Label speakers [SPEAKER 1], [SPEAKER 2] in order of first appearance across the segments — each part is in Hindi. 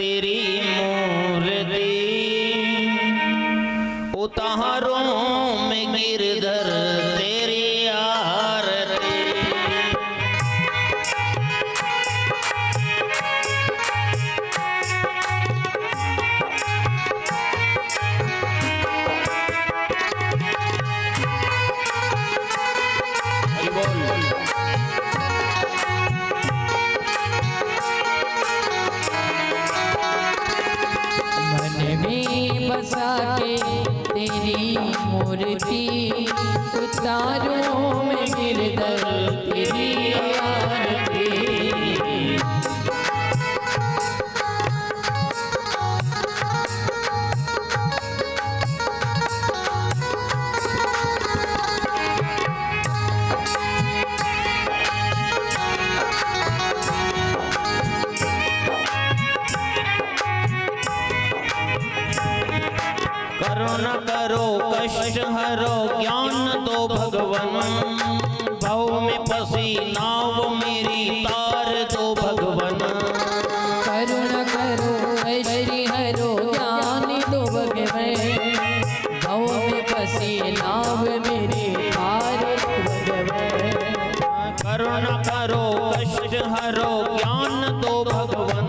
[SPEAKER 1] तेरी मूर्ति, उतारो में गिरधर तेरी आरती।
[SPEAKER 2] बसा के तेरी मूर्ति, उतारो में गिरधर तेरी आरती।
[SPEAKER 1] करुणा करो कष्ट हरो ज्ञान दो भगवन, भव में फंसी नाव मेरी तार दो भगवन।
[SPEAKER 2] करुणा करो कष्ट हरो ज्ञान दो भगवन, भव में फंसी नाव मेरी तार दो भगवन।
[SPEAKER 1] करुणा करो कष्ट हरो ज्ञान दो भगवन,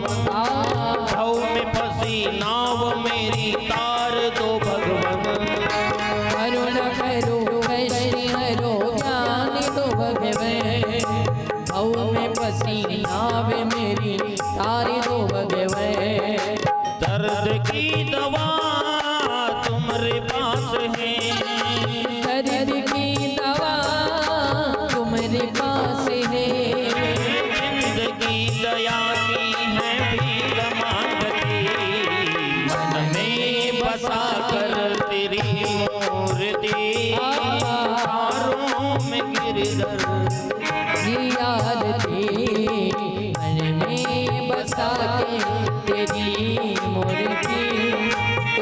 [SPEAKER 1] भव में फंसी नाव मेरी तार दो भगवन।
[SPEAKER 2] करुणा करो कष्ट हरो ज्ञान दो भगवन, भव में फंसी नाव मेरी तार दो भगवन।
[SPEAKER 1] दर्द की दवा तुम्हारे पास है,
[SPEAKER 2] दर्द की दवा तुम्हारे पास है।
[SPEAKER 1] जिंदगी दया की है भीख मांगती, मन में बसा कर तेरी मूर्ति, तारों में गिरधर
[SPEAKER 2] आरती। मन में बसा के तेरी मूर्ति,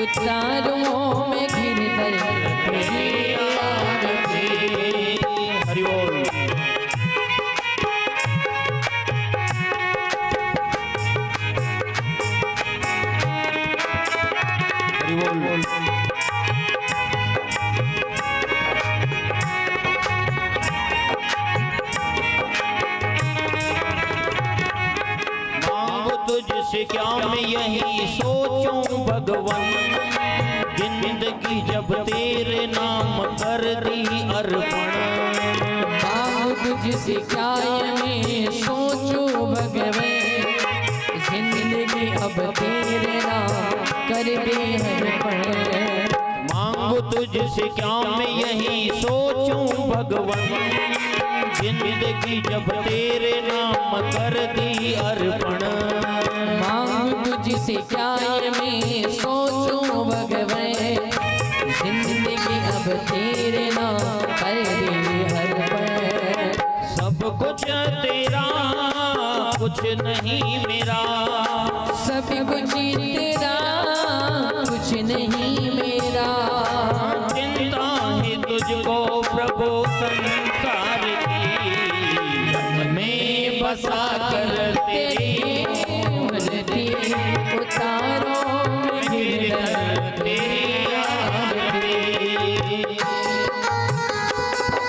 [SPEAKER 2] उतारों में गिरधर तेरी आरती।
[SPEAKER 1] हरि बोल। हरि बोल। मांगो तुझसे क्या मैं यही सोचूं भगवन, जिंदगी जब तेरे नाम कर दी अर्पण।
[SPEAKER 2] मांगो तुझसे क्या मैं सोचूं भगवन, जिंदगी अब तेरे नाम कर दे अर्पण।
[SPEAKER 1] मांगो तुझसे क्या मैं यही सोचूं भगवन, जिंदगी जब तेरे नाम कर दी अर्पण।
[SPEAKER 2] मांग तुझसे क्या मैं सोचूं भगवन, जिंदगी अब तेरे नाम कर दे अर्पण।
[SPEAKER 1] सब कुछ तेरा कुछ नहीं मेरा,
[SPEAKER 2] सब कुछ तेरा कुछ नहीं मेरा।
[SPEAKER 1] चिंता है तुझको प्रभु संसार की, मन में बसा कर तेरी
[SPEAKER 2] मूर्ति, उतारो में गिरधर
[SPEAKER 1] तेरी आरती।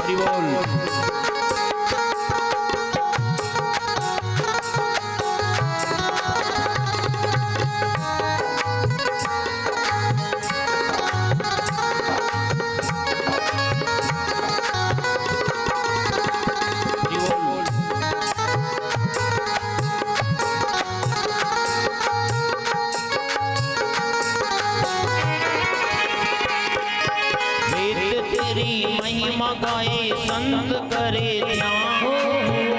[SPEAKER 1] हरि बोल। तेरी महिमा गाए संत करे ध्यान,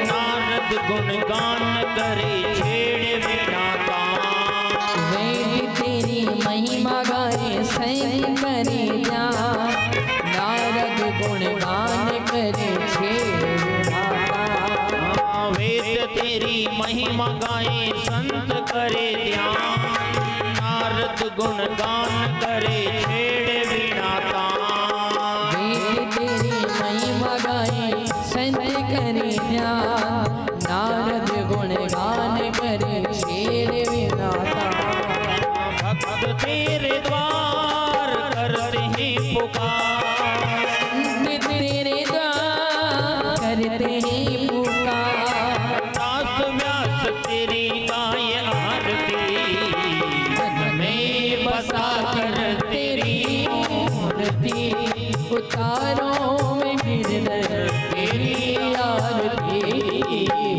[SPEAKER 1] नारद गुणगान करे छेड़े विधाता।
[SPEAKER 2] वेद तेरी महिमा गाए संत करे ध्यान, नारद गुणगान करे छेड़े विधाता।
[SPEAKER 1] वेद तेरी महिमा गाए संत करे ध्यान, नारद गुणगान करे छेड़े विधाता।
[SPEAKER 2] तेरी महिमा गाए संत करे ध्यान, नारद गुणगान करे छेड़े विधाता।
[SPEAKER 1] तेरे द्वार करते हैं पुकार।
[SPEAKER 2] तेरे द्वार करते हैं पुकार।
[SPEAKER 1] दास व्यास तेरी गाय आरती, मन में बसा कर तेरी
[SPEAKER 2] मूर्ति उतारो में हृदय तेरी आरती।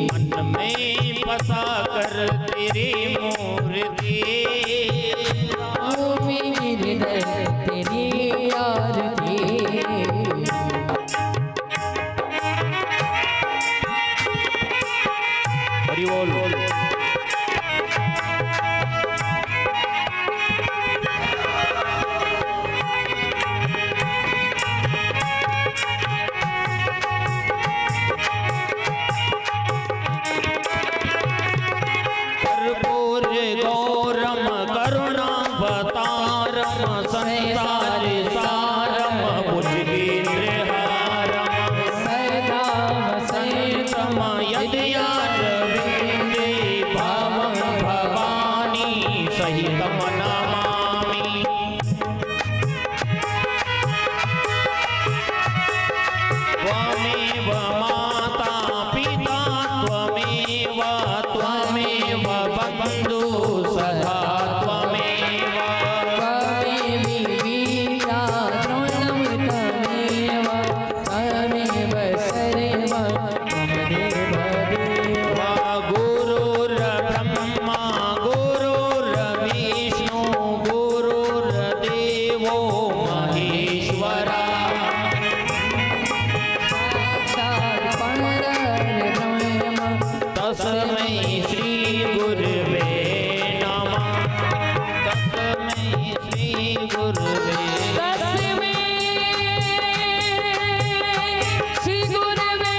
[SPEAKER 1] मन में बसा कर तेरी मूर्ति,
[SPEAKER 2] में हृदय तेरी आरती।
[SPEAKER 1] हरि बोल। कर्पूर गौरम करुणावतारम संसार सारम भुजगेन्द्रहारम
[SPEAKER 2] सदा वसंतम
[SPEAKER 1] यदयारविन्दे भावं भवानी सहितं नमामि। त्वमेव माता पिता त्वमेव त्वमेव बन्धु सखा त्वमेव।
[SPEAKER 2] त्वमेवीरा द्रोणं त्वमेव त्वमेव सर्वं त्वमेव देव।
[SPEAKER 1] गुरुर्ब्रह्मा गुरुर्विष्णु गुरुर्देवो महेश्वरा।
[SPEAKER 2] साक्षात् परब्रह्म
[SPEAKER 1] तस्मै श्री गुरुवे नमः। तस्मै श्री गुरुवे
[SPEAKER 2] तस्मै श्री गुरवे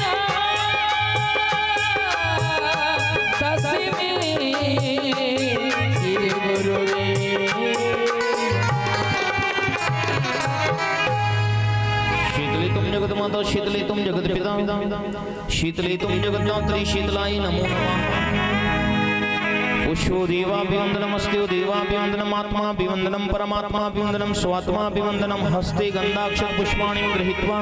[SPEAKER 2] नमः। तस्मै श्री गुरवे।
[SPEAKER 1] शीतले तुम जगत माता शीतले तुम जगत पिता शीतले तुम जगत दात्री शीतलाय नमो नमः। पुष्यो देवाभिवन्दनमस्ते देवाभिवन्दनम् आत्माभिवन्दनं परमात्माभिवन्दनं स्वात्माभिवन्दनं। हस्ते गन्धाक्षर पुष्पाणि गृहीत्वा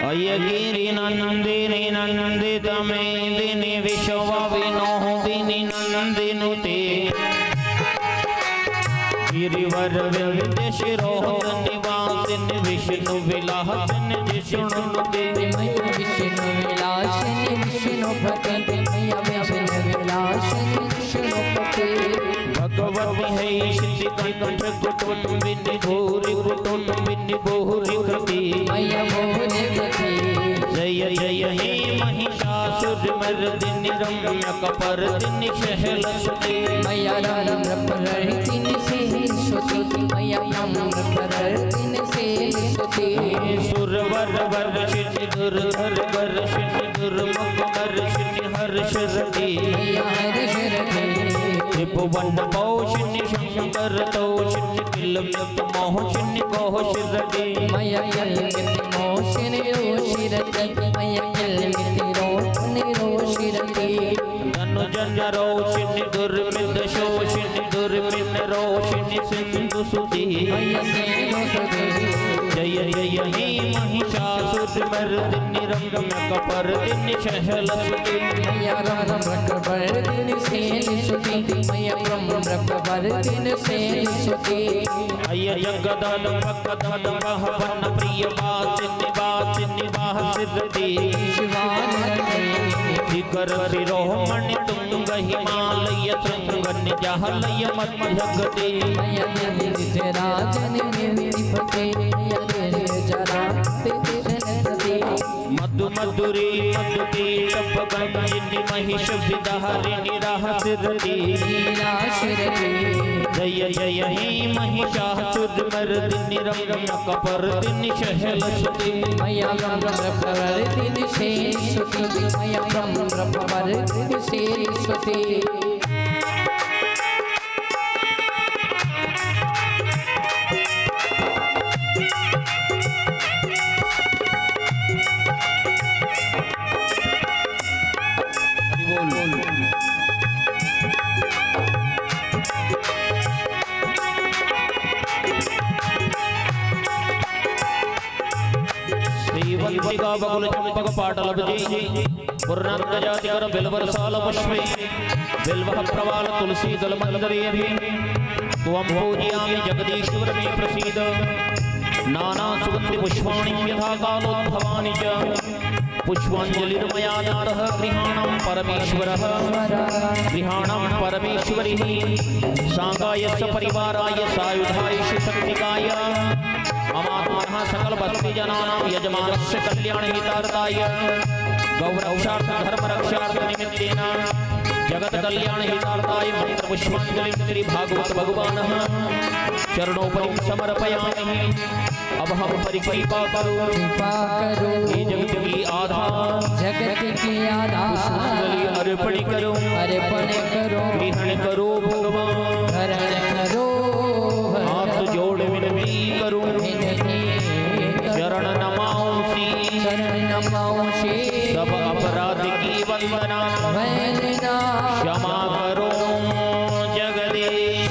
[SPEAKER 1] अयगिरि नन्दिनि नन्दितमे दिनि विश्वविनोदिनि नन्दिनुते। गिरिवर विंध्य शिरोह निवासिनि विष्णु विलासिनि जिष्णुनुते।
[SPEAKER 2] मैया विष्णु विलासिनी विष्णुपते मैया विष्णु विलासिनी विष्णुपते।
[SPEAKER 1] भगवती है सिद्धिकंठ कुटुम्बिनी भूरि कुटुम्बिनी भूरि कृति।
[SPEAKER 2] मैया भोरे गति
[SPEAKER 1] जय जय हे महिषासुरमर्दिनि रम्यकपर्दिनि शैलसुते।
[SPEAKER 2] मैया रम्रपरर्दिनि सेविसुते मैया रम्रपरर्दिनि सेविसुते।
[SPEAKER 1] सुरवर वर्षिणि दुर्धर वर्षिणि दुर्मुख वर्षिणि हर्षरति।
[SPEAKER 2] मैया हर्षरते
[SPEAKER 1] त्रिभुवन पौषिणि शंकर तौषिणि किलमित मोहशिणि कोहशिरति।
[SPEAKER 2] मैया यल्मिति मोशिनि रोशिरति मैया यल्मिति रोशिनि रोशिरति।
[SPEAKER 1] धनुजन रोषिणि दुर्मित शोषिणि दुर्मित रोषिणि सिंधु सुति।
[SPEAKER 2] मैया सेनुसुते
[SPEAKER 1] जय जय हे महिषासुरमर्दिनि रम्यकपर्दिनि शैलसुते।
[SPEAKER 2] मैया रम्रपरर्दिनि सेविसुते मैया रम्रपरर्दिनि सेविसुते।
[SPEAKER 1] अय जगदम्ब कदम्बः वन प्रिय वासिनि वासिनि वासिरति।
[SPEAKER 2] शिवानन्दे
[SPEAKER 1] शिखर शिरोमणि तुंग हिमालय शृंग निजालय मध्यगते।
[SPEAKER 2] मैया गिरिराजनि निर्विपते मैया गिरिजराते जनते।
[SPEAKER 1] मधु मधुरी मधुकी टपगंजिनि महिष विदारिणि रहस्यरति।
[SPEAKER 2] लीलाशिरते
[SPEAKER 1] जय जय हे महिषासुरमर्दिनि रम्यकपर्दिनि शैलसुते।
[SPEAKER 2] मैया रम्रपरर्दिनि सेविसुते मैया रम्रपरर्दिनि सेविसुते।
[SPEAKER 1] मृत्तिका बकुल चंपक पाटलब्जे पूर्णार्क जाति कर बिल्वर साल पुष्पे बिल्वः प्रवाल तुलसी दल मंदरे त्वं पूजयामि जगदीश्वर मे प्रसीद नाना सुगंधि पुष्पाणि यथा कालोद्भवानि च पुष्पांजलिर्मया दत्तः गृहाणां परमेश्वरः गृहाणां परमेश्वरिः सांगाय सपरिवाराय सायुधाय शक्तिकाय अमात्मनः सकल भक्ति जनानां यजमानस्य कल्याण हितार्थाय गौरक्षार्थ धर्म रक्षार्थ निमित्तेन जगत कल्याण हितार्थाय मंत्र पुष्पांजलि श्री भागवत भगवानः चरणोपरि समर्पयामि। अब हम परिकृपा करो हे जगत की आधार पुष्पांजलि अर्पण करो ग्रहण करो भगवान हाथ जोड़ विनती करो शरण नमांसि सब अपराध की वंदना क्षमा करो जगदीश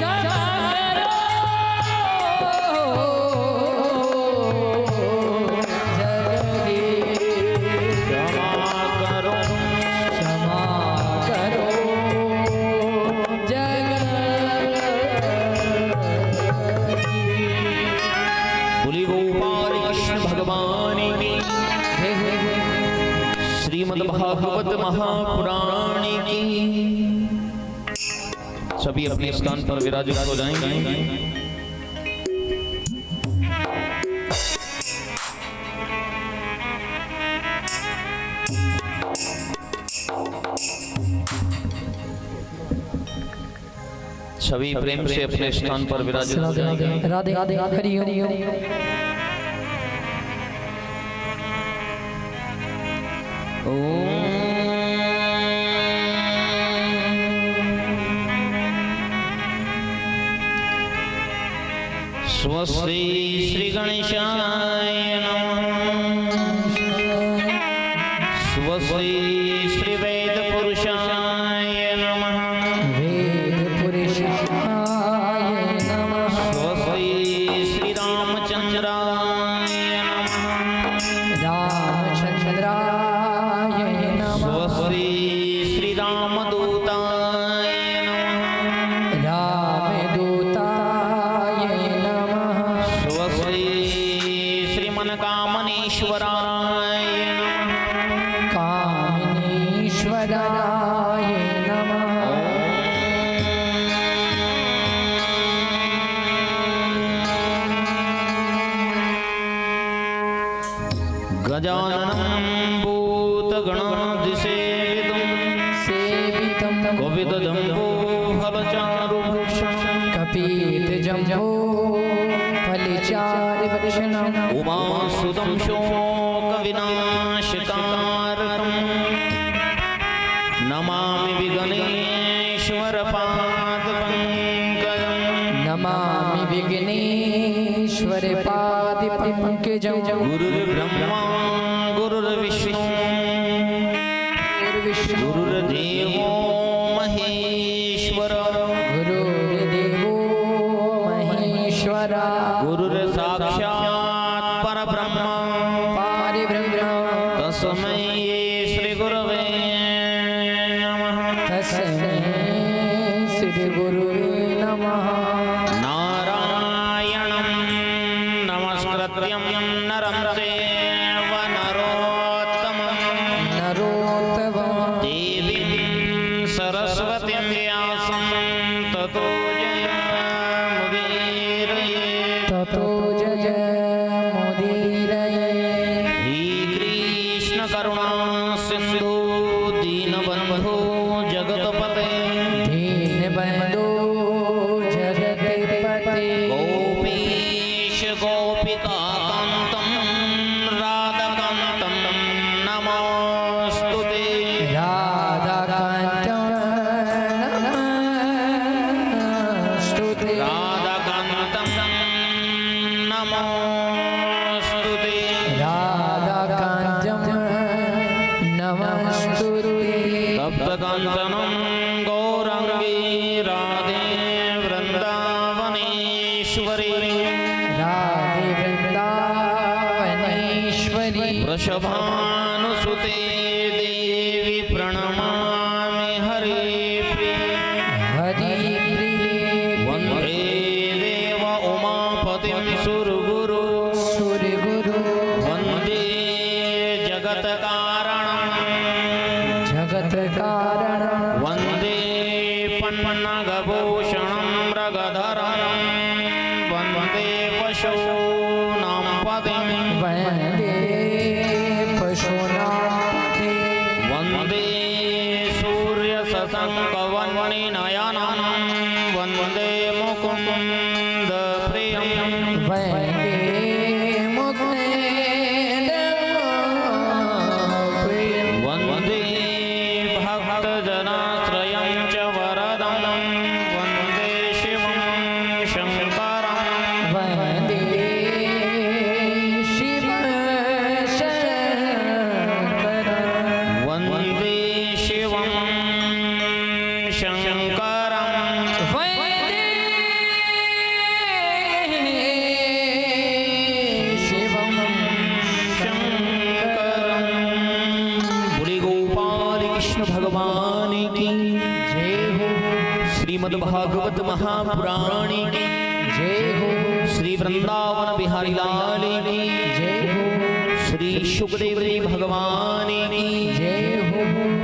[SPEAKER 1] भागवत महापुराण की। सभी अपने स्थान पर विराजित हो जाएंगे। सभी प्रेम से अपने स्थान पर विराजित हो जाएंगे।
[SPEAKER 2] राधे राधे हरि हरि
[SPEAKER 1] स्वस्ति श्री गणेशाय नमः। स्वस्ति श्री वेद पुरुषाय नमः। स्वस्ति श्री रामचंद्राय नमः। स्वस्ति श्री रामदूताय कामनेश्वराय नमः। गजाननं भूतगणाधिसेवितं कपितजम्बोफलचारुभक्षणं उमासुतं शोकविनाशकारकं नमामि विघ्नेश्वरपादपङ्कजं गुरुर्ब्रह्मा गुरुर्विष्णु गुरुर्देवो महेश्वर गुरुर्साक्षात् परब्रह्म तस्मै श्री गुरवे नमः। नारायणं नमस्कृत्यं नरं चैव नरोत्तमं देवीं सरस्वतीं व्यासं ततो करुणा सिंधु दीनबंधु जगतपते गोपीश गोपिकान्तं राधाकान्तं नमोस्तुते। राधाकान्तं नमोस्तुते। तप्तकाञ्चनं गौराङ्गी राधे वृन्दावनेश्वरी वृषभा हरे प्रिय
[SPEAKER 2] हरि प्रिय
[SPEAKER 1] वंदे देव उमापतिं सुरगुरु
[SPEAKER 2] सुरगुरु
[SPEAKER 1] वंदे जगत कारणं
[SPEAKER 2] जगत कारण
[SPEAKER 1] वंदे पन्नगभूषणं मृगधरं वंदे पशूनां पतिं
[SPEAKER 2] वन्दे पशूनां पते
[SPEAKER 1] वंदे सूर्यशशङ्कवह्निनयनं वंदे मुकुन्द प्रियं
[SPEAKER 2] वन्दे मुक्तेन्दप्रियं
[SPEAKER 1] वंदे भक्तजनाश्रयं च वरदं वंदे शिवं शङ्करं
[SPEAKER 2] वन्दे शिव शङ्करं
[SPEAKER 1] वंदे शिवं शङ्करं
[SPEAKER 2] वन्दे शिवं
[SPEAKER 1] शङ्करं बोले गोपाल कृष्ण भगवान की
[SPEAKER 2] जय हो
[SPEAKER 1] श्रीमद् भागवत महापुराण की
[SPEAKER 2] जय हो
[SPEAKER 1] श्री वृंदावन बिहारी लाल की
[SPEAKER 2] जय हो
[SPEAKER 1] श्री सुखदेव जी भगवान की
[SPEAKER 2] जय हो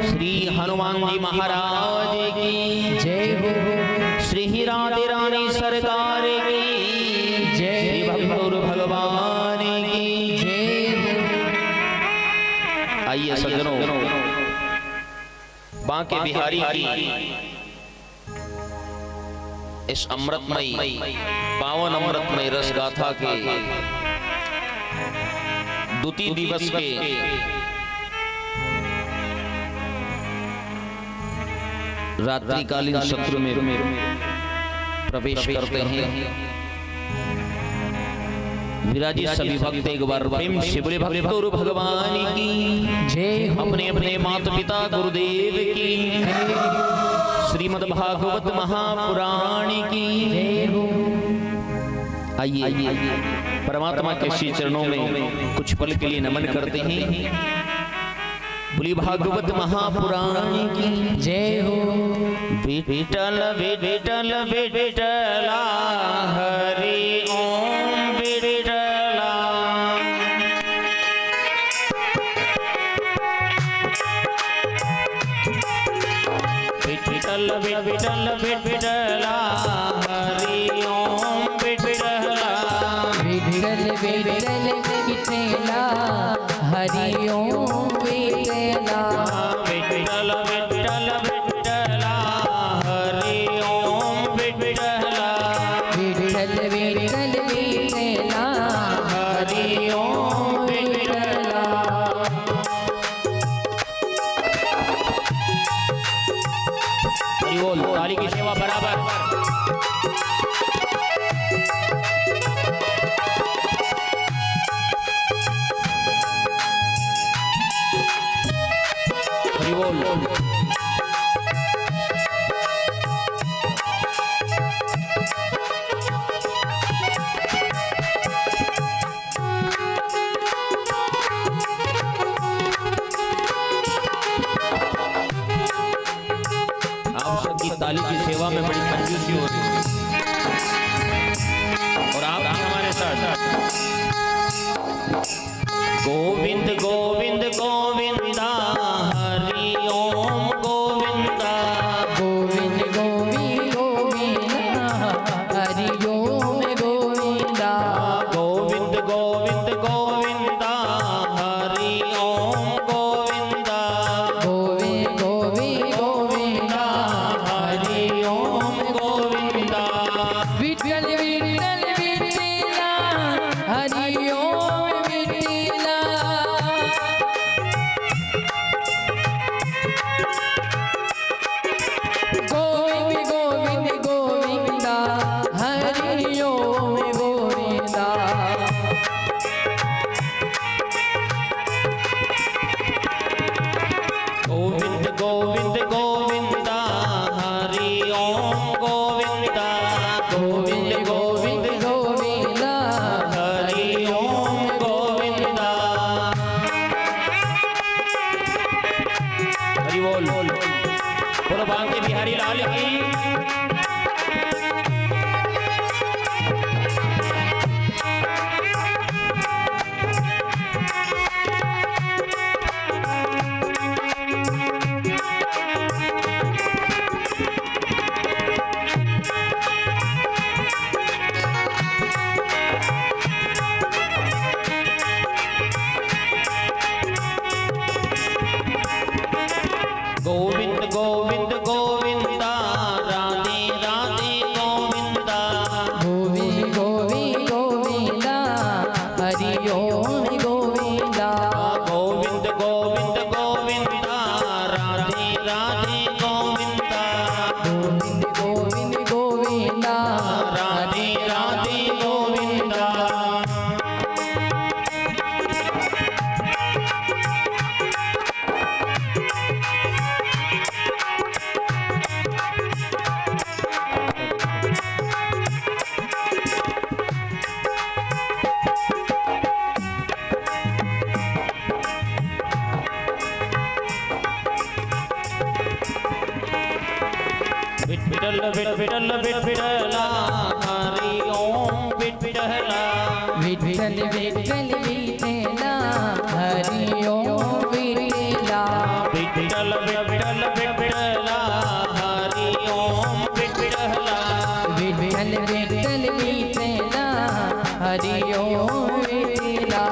[SPEAKER 1] श्री हनुमान जी महाराज की
[SPEAKER 2] जय हो
[SPEAKER 1] श्री राधे रानी सरकार की
[SPEAKER 2] जय
[SPEAKER 1] श्री भक्तुर भगवान की
[SPEAKER 2] जय हो
[SPEAKER 1] आइए सज्जनों बांके बिहारी की इस अमृतमयी पावन अमृतमय रस गाथा के द्वितीय दिवस के रात्रिकालीन सत्र में प्रवेश करते हैं। विराजी सभी भक्त एक बार प्रेम से बोले भक्तों भगवान की
[SPEAKER 2] जय हो
[SPEAKER 1] अपने अपने माता पिता गुरुदेव की श्रीमद् भागवत महापुराण की
[SPEAKER 2] जय हो
[SPEAKER 1] आइए परमात्मा के श्री चरणों में कुछ पल के लिए नमन करते हैं। बोली भागवत महापुराण की
[SPEAKER 2] जय हो
[SPEAKER 1] विठल विठल विठला हरि ओम विठला विठल विठल विठला हरि ओम विठला
[SPEAKER 2] विठल विठल विठला हरि ओम विठला
[SPEAKER 1] विठल विठल विठला हरि ओम विठला
[SPEAKER 2] विठल विठल विठला
[SPEAKER 1] हरि ओम विठला हरि बोल ताली की सेवा बराबर हरि बोल आप सबकी ताली की सेवा में बड़ी कंजूसी हो रही है और आप भी हमारे साथ गोविंद गोविंद गोविंदा हरि ओम गोविंदा
[SPEAKER 2] गोविंद गोविंद गोविंदा हरि ओम गोविंदा
[SPEAKER 1] गोविंद गोविंद गोविंदा हरि ओम गोविंदा
[SPEAKER 2] गोविंद गोविंद गोविंदा
[SPEAKER 1] हरि ओम गोविंदा
[SPEAKER 2] विठल विठल विठला हरि ओम विठला
[SPEAKER 1] बिहारी लाल की। गोविंद गोविंद गोविंदा राधे राधे गोविंदा।
[SPEAKER 2] गोविंद गोविंद गोविंदा हरि ओम गोविंदा।
[SPEAKER 1] गोविंद गोविंद गोविंदा राधे राधे गोविंदा।
[SPEAKER 2] गोविंद गोविंद गोविंदा
[SPEAKER 1] राधे राधे गोविंदा। विठ्ठल विठ्ठल विठ्ठला हरि ओम विठ्ठला।
[SPEAKER 2] विठ्ठल विठ्ठल विठ्ठला हरि ओम विठ्ठला।
[SPEAKER 1] विठ्ठल विठ्ठल विठ्ठला हरि ओम विठ्ठला।
[SPEAKER 2] विठ्ठल विठ्ठल विठ्ठला हरि ओम विठ्ठला।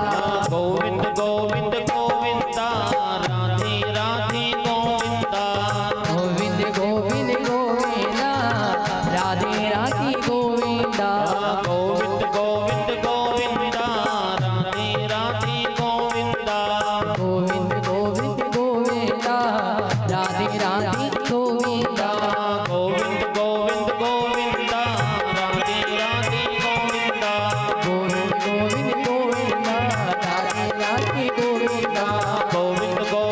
[SPEAKER 1] गोविंद गोविंद गोविंदा राधे राधे गोविंदा।
[SPEAKER 2] गोविंद गोविंद गोविंदा राधे राधे गोविंदा।
[SPEAKER 1] गोविंद गोविंद गोविंदा राधे राधे गोविंदा।
[SPEAKER 2] गोविंद गोविंद गोविंदा राधे राधे गोविंदा।
[SPEAKER 1] गोविंद गोविंद गोविंदा राधे राधे गोविंदा।
[SPEAKER 2] गोविंद गोविंद गोविंदा राधे राधे गोविंदा।
[SPEAKER 1] गोविंद गोविंद गोविंदा राधे राधे गोविंदा। गोविंद गोविंद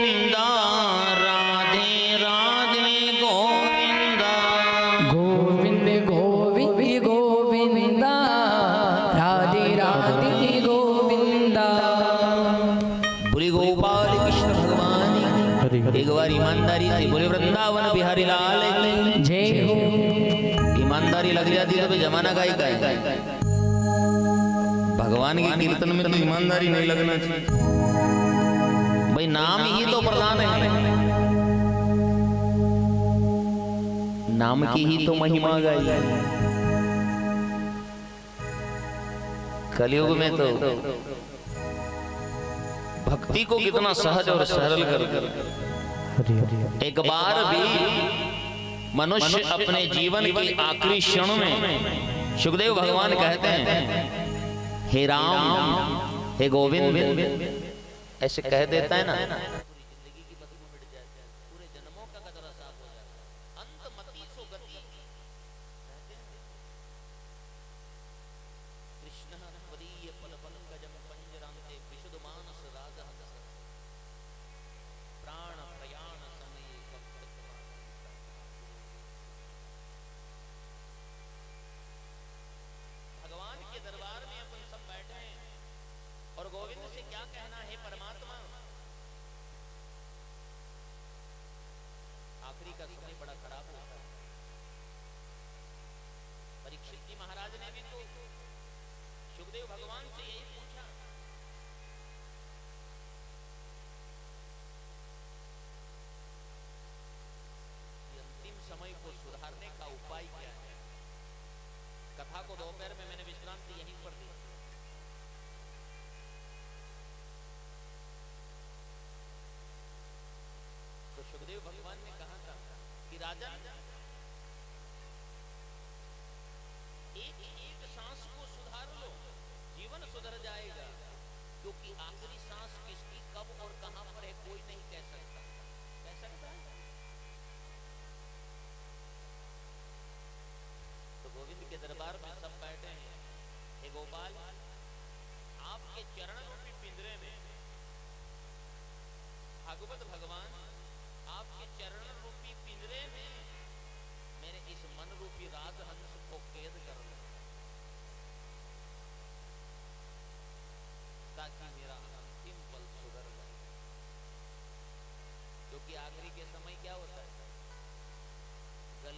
[SPEAKER 1] गोविंदा राधे राधे गोविंदा। गोविंद गोविंद गोविंदा राधे राधे गोविंदा।
[SPEAKER 2] गोविंद गोविंद गोविंदा राधे राधे गोविंदा।
[SPEAKER 1] बोले गोपाल कृष्ण भगवान की। एक बार ईमानदारी से बोले वृंदावन बिहारी लाल की।
[SPEAKER 2] जय हो।
[SPEAKER 1] ईमानदारी लग जाती है तो जमाना का ही का है। भगवान के कीर्तन में तो ईमानदारी नहीं लगना चाहिए भाई। नाम ही तो प्रधान है, नाम की ही तो महिमा गाई। कलयुग में तो भक्ति को कितना सहज और सरल कर। एक बार भी मनुष्य अपने जीवन के आखिरी क्षण में सुखदेव भगवान कहते हैं हे राम हे गोविंद ऐसे कह देता है ना, और गोविंद से क्या कहना है परमात्मा। आखिरी का समय बड़ा खराब होता है। परीक्षित जी महाराज ने भी तो सुखदेव भगवान से यही पूछा। अंतिम समय को सुधारने का उपाय क्या है। कथा को दोपहर में मैंने विश्रांति यहीं पर दी। सुखदेव भगवान ने कहा था कि राजन एक एक सांस को सुधार लो, जीवन सुधर जाएगा। क्योंकि आखिरी सांस किसकी कब और कहां पर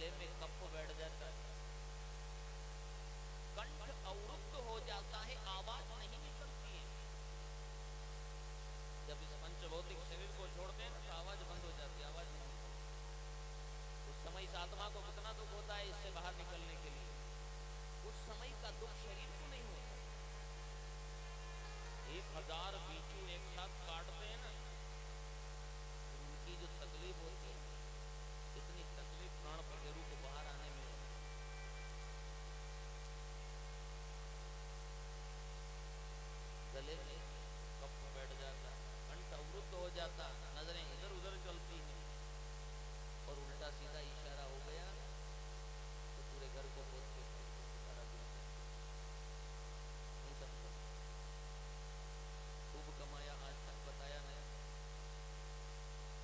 [SPEAKER 1] गले में कफ बैठ जाता है, कंठ अवरुद्ध हो जाता है, आवाज नहीं निकलती है। जब इस पंचभौतिक शरीर को छोड़ते हैं तो आवाज बंद हो जाती है, आवाज नहीं निकलती। उस समय इस आत्मा को कितना दुख होता है इससे बाहर निकलने के लिए। उस समय का दुख शरीर को नहीं होता। 1000 बीचू एक साथ काटते हैं ना, तो उनकी जो तकलीफ होती है, इतनी तकलीफ प्राण पखेरु को बाहर आने में होती है। गले में कफ बैठ जाता, कंठ अवरुद्ध हो जाता, नजरें इधर उधर चलती हैं, और उल्टा सीधा इशारा हो गया तो पूरे घर को बोल के सारा दिन नहीं समझा। खूब कमाया, आज तक बताया नहीं।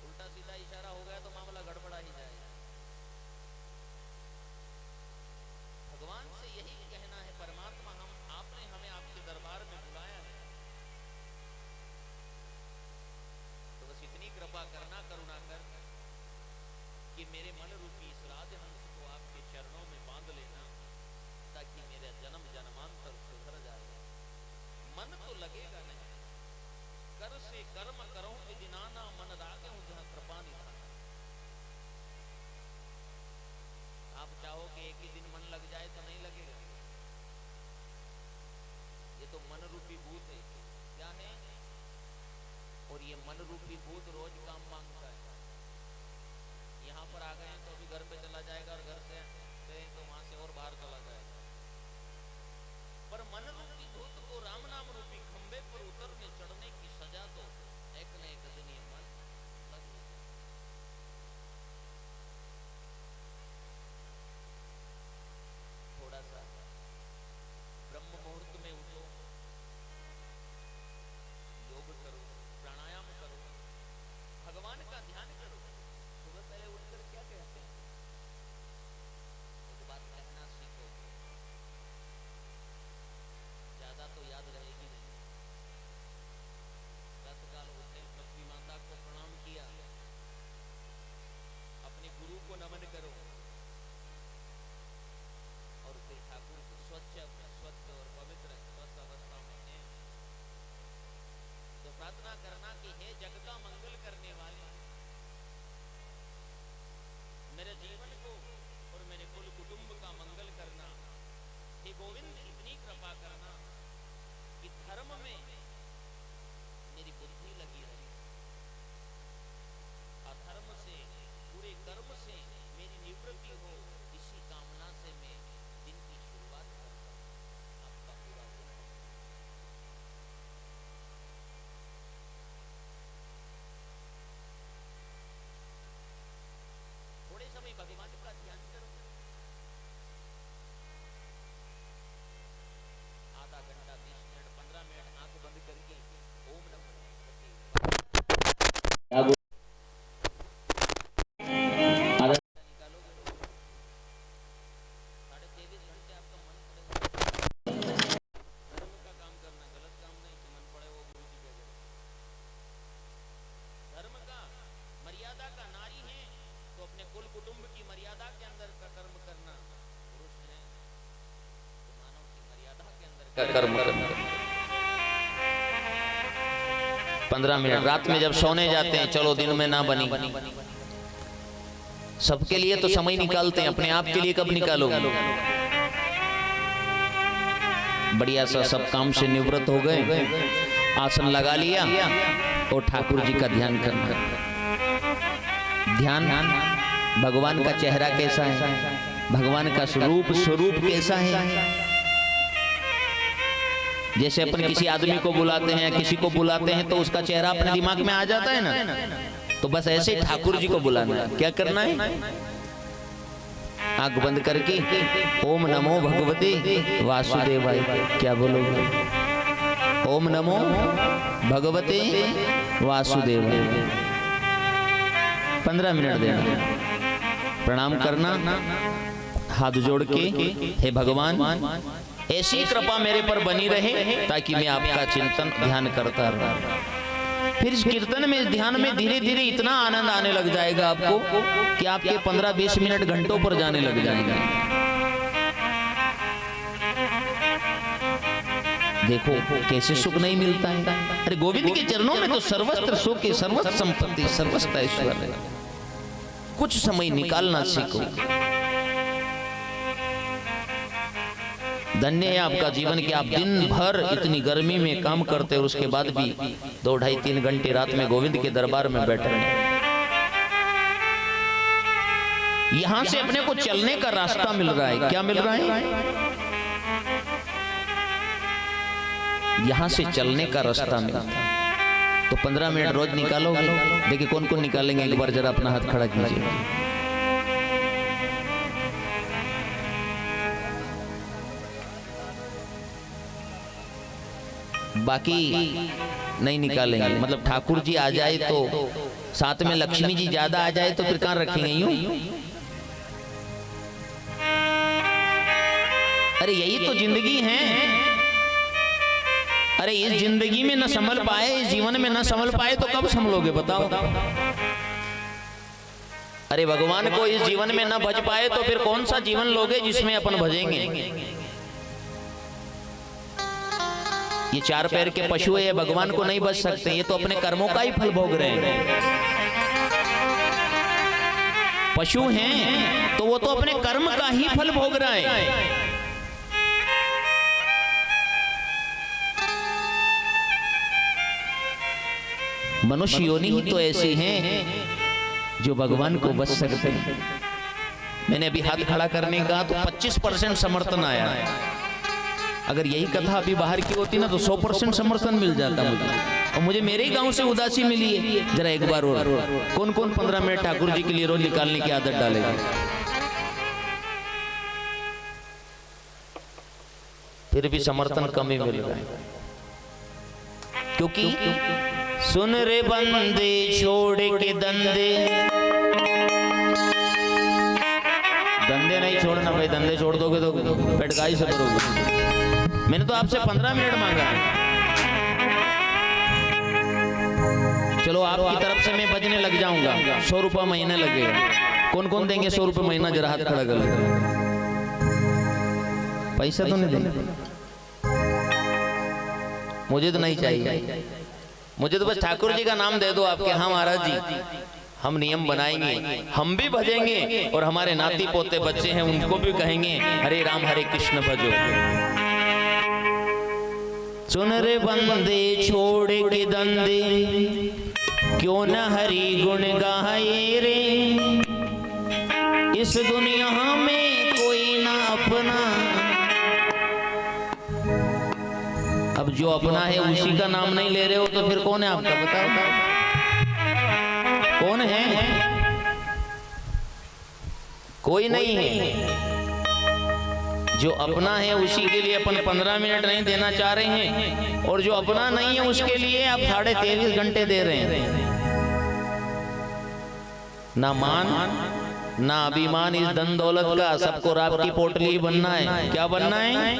[SPEAKER 1] उल्टा सीधा इशारा हो गया तो मामला गड़बड़ा ही जाएगा। भगवान से यही कहना है, परमात्मा आपने हमें आपके दरबार में बुलाया है, तो बस इतनी कृपा करना, करुणा कर कि मेरे मन रूपी इस राजहंस को आपके चरणों में बांध लेना, ताकि मेरा जन्म जन्मांतर सुधर जाए। मन तो लगेगा नहीं, कर से कर्म करो विदिनाना, मन रागे हूं जहां कृपा निधान। आप चाहो कि एक ही दिन मन लग जाए तो नहीं लगेगा। ये तो मन रूपी भूत है, क्या है? और ये मन रूपी भूत रोज काम मांगता है। यहाँ पर आ गए तो अभी घर पे चला जाएगा, और घर से गए तो वहां से और बाहर चला जाएगा। पर मन रूपी भूत को राम नाम रूपी खंबे पर उतरने चढ़ने की सजा तो एक न एक दिन ये मन लग जाए। थोड़ा सा ब्रह्म मुहूर्त में उठो, योग करो, प्राणायाम करो, भगवान का ध्यान करो। सुबह पहले उठकर क्या कहते हैं? एक बात कहना सीखो, ज्यादा तो याद रहेगी नहीं। प्रातःकाल उठे, पृथ्वी माता को प्रणाम किया, अपने गुरु को नमन करो, और फिर ठाकुर को स्वच्छ और पवित्र स्वस्थ अवस्था में है तो प्रार्थना करना कि हे जग का मंगल करने वाले, मेरे जीवन को और मेरे कुल कुटुंब का मंगल करना। हे गोविंद, इतनी कृपा करना कि धर्म में मेरी बुद्धि लगी रहे, अधर्म से, पूरे कर्म से मेरी निवृत्ति हो। इसी कामना से मैं दिन की शुरुआत करता हूं। आपका पूरा थोड़े समय भगवान का ध्यान करो, आधा घंटा, 20 मिनट, 15 मिनट आंख बंद करके ओम नमः कर्म करना। 15 मिनट रात में जब सोने जाते हैं, चलो दिन में ना बनी, सबके लिए तो समय निकालते हैं, अपने आप के लिए कब निकालोगे? बढ़िया सा सब काम से निवृत्त हो गए, आसन लगा लिया और ठाकुर जी का ध्यान करना। ध्यान, भगवान का चेहरा कैसा है, भगवान का स्वरूप कैसा है। जैसे अपन किसी आदमी को बुलाते हैं, किसी को बुलाते हैं तो उसका चेहरा अपने दिमाग में आ जाता है ना, तो बस ऐसे ही ठाकुर जी को बुलाना है। क्या करना है? आंख बंद करके ओम नमो भगवते वासुदेवाय। क्या बोलोगे? ओम नमो भगवते वासुदेवाय। 15 मिनट देना, प्रणाम करना, हाथ जोड़ के, हे भगवान ऐसी कृपा मेरे पर बनी रहे ताकि मैं आपका चिंतन ध्यान करता रहूं। फिर इस कीर्तन में, इस ध्यान में धीरे धीरे इतना आनंद आने लग जाएगा आपको कि आपके 15-20 मिनट घंटों पर जाने लग जाएंगे। देखो कैसे सुख नहीं मिलता है। अरे गोविंद के चरणों में तो सर्वत्र सुख है, सर्वत्र संपत्ति, सर्वत्र ऐश्वर्य है। कुछ समय निकालना सीखो। धन्य है आपका जीवन कि आप दिन भर इतनी गर्मी में काम करते और उसके बाद भी 2-2.5-3 घंटे रात में गोविंद के दरबार में बैठे हैं। यहां से अपने को चलने का रास्ता मिल रहा है। क्या मिल रहा है? यहां से चलने का रास्ता मिलता है। तो 15 मिनट रोज निकालोगे। देखिए कौन कौन निकालेंगे, एक बार जरा अपना हाथ खड़ा कीजिए। बाकी नहीं निकालेंगे। मतलब ठाकुर जी आ जाए तो, साथ में लक्ष्मी जी ज्यादा आ जाए तो फिर कहां रखेंगे यूं? अरे यही तो जिंदगी है। अरे इस जिंदगी में न संभल पाए, इस जीवन में न संभल पाए तो कब संभलोगे बताओ? अरे भगवान को इस जीवन में न भज पाए तो फिर कौन सा जीवन लोगे जिसमें अपन भजेंगे? ये 4 पैर के पशु है, ये भगवान को नहीं बच सकते। ये तो अपने कर्मों का ही फल भोग रहे हैं। पशु हैं तो वो तो अपने कर्म का ही फल भोग रहा है। मनुष्य योनि ही तो ऐसी हैं जो भगवान को बच सकते हैं। मैंने अभी हाथ खड़ा करने का तो 25% समर्थन आया है। अगर यही कथा अभी बाहर की होती ना तो 100% समर्थन मिल जाता मुझे। और मुझे मेरे ही गांव से उदासी मिली है। जरा एक बार और कौन कौन 15 मिनट ठाकुर जी के लिए रोज निकालने की आदत डालेगा? फिर भी समर्थन कम ही मिल रहा है। क्योंकि सुन रे बंदे छोड़ के धंधे, धंधे नहीं छोड़ना भाई। धंधे छोड़ दोगे तो पेटगाई से करोगे। मैंने तो आपसे 15 मिनट मांगा है। चलो आपकी तरफ से मैं बजने लग जाऊंगा। 100 रुपया महीना लगेगा। कौन कौन देंगे 100 रुपये महीना? जरा हाथ खड़ा कर। पैसा तो नहीं देंगे, मुझे तो नहीं चाहिए। मुझे तो बस ठाकुर जी का नाम दे दो आपके। हाँ महाराज जी, हम नियम बनाएंगे, हम भी भजेंगे और हमारे नाती पोते बच्चे हैं उनको भी कहेंगे हरे राम हरे कृष्ण भजो। सुन रे बंदे छोड़ के धंधे, क्यों न हरि गुण गाए रे। इस दुनिया में कोई ना अपना, अब जो अपना है उसी का नाम नहीं ले रहे हो तो फिर कौन है आपका? बताओ कौन है? कोई नहीं है। जो अपना है उसी के लिए अपन 15 मिनट नहीं देना चाह रहे हैं, और जो अपना नहीं है उसके लिए आप 23.5 घंटे दे रहे हैं। ना मान ना अभिमान इस धन दौलत का, सबको रात की पोटली बनना है। क्या बनना है?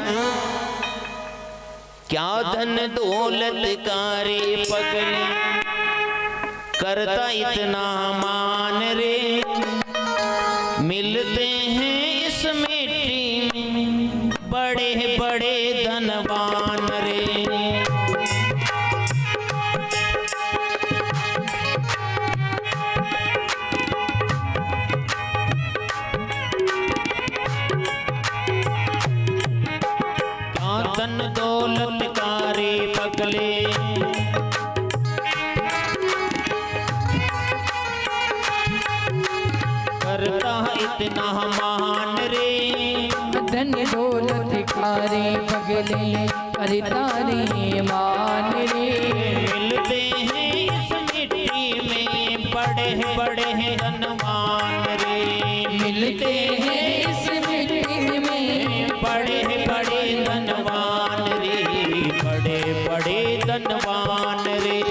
[SPEAKER 1] क्या धन दौलत कारे पगले, करता इतना मान रे। मिलते हैं इस मिट्टी में बड़े बड़े धनवान रे। क्या धन दौलत कारे पगले, करता इतना महान रे।
[SPEAKER 2] धन दौलत कारे पगले, करता रे मान रे।
[SPEAKER 1] मिलते हैं इस मिट्टी में बड़े बड़े धनवान रे।
[SPEAKER 2] मिलते हैं इस मिट्टी में
[SPEAKER 1] बड़े बड़े धनवान रे, बड़े बड़े धनवान रे।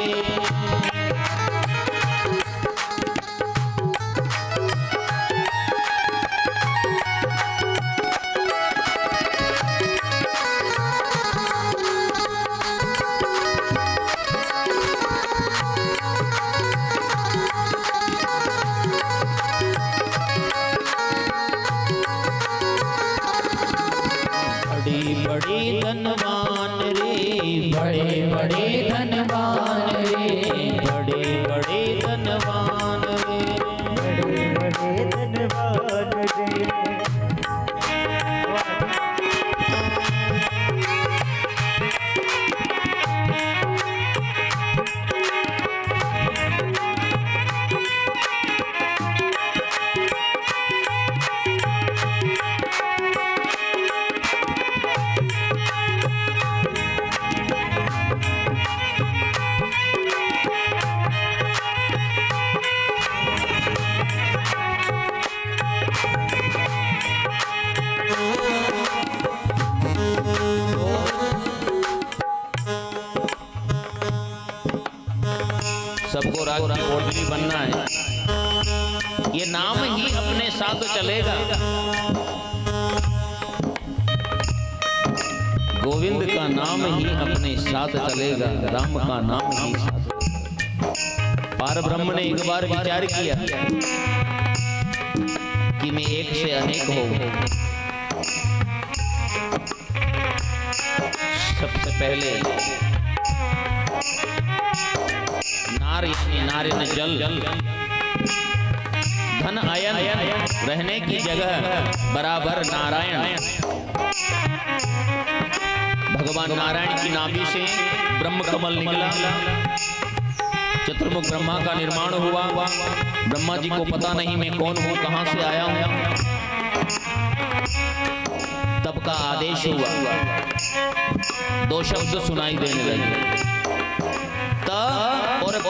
[SPEAKER 1] राग की ओढ़नी बनना है, ये नाम ही अपने साथ चलेगा। गोविंद का नाम ही अपने साथ चलेगा, राम का नाम ही साथ। पार ब्रह्म ने एक बार विचार किया कि मैं एक से अनेक हूं। सबसे पहले नार यानी नारायण जल, धन आयन रहने की जगह बराबर नारायण। भगवान नारायण की नाभि से ब्रह्म कमल निकला, चतुर्मुख ब्रह्मा का निर्माण हुआ। ब्रह्मा जी को पता नहीं मैं कौन हूं, कहां से आया हूं। तब का आदेश हुआ, दो शब्द सुनाई देने लगे, त और प।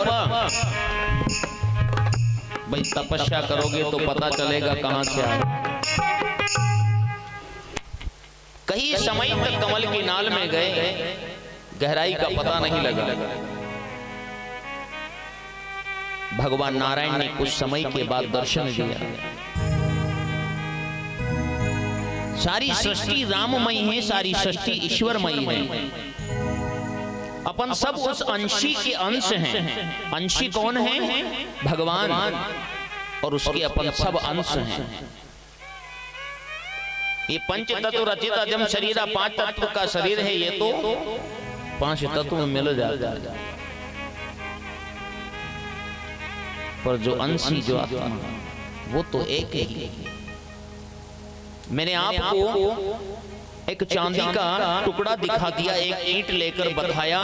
[SPEAKER 1] भाई तपस्या करोगे तो पता चलेगा कहां से आए। कई समय तक कमल की नाल में गए, गहराई का पता नहीं लगा। भगवान नारायण ने कुछ समय के बाद दर्शन दिया। सारी सृष्टि राममयी है, सारी सृष्टि ईश्वरमयी है। अपन सब उस अंशी के अंश हैं। अंशी कौन है? भगवान, और उसके अपन सब अंश हैं। ये पंच तत्व रचित अजम शरीर, 5 तत्व का शरीर है। ये तो 5 तत्व में मिल जाता है, पर जो अंशी जो आत्मा वो तो एक ही। मैंने आपको एक चांदी का टुकड़ा दिखा दिया, एक ईंट लेकर बताया।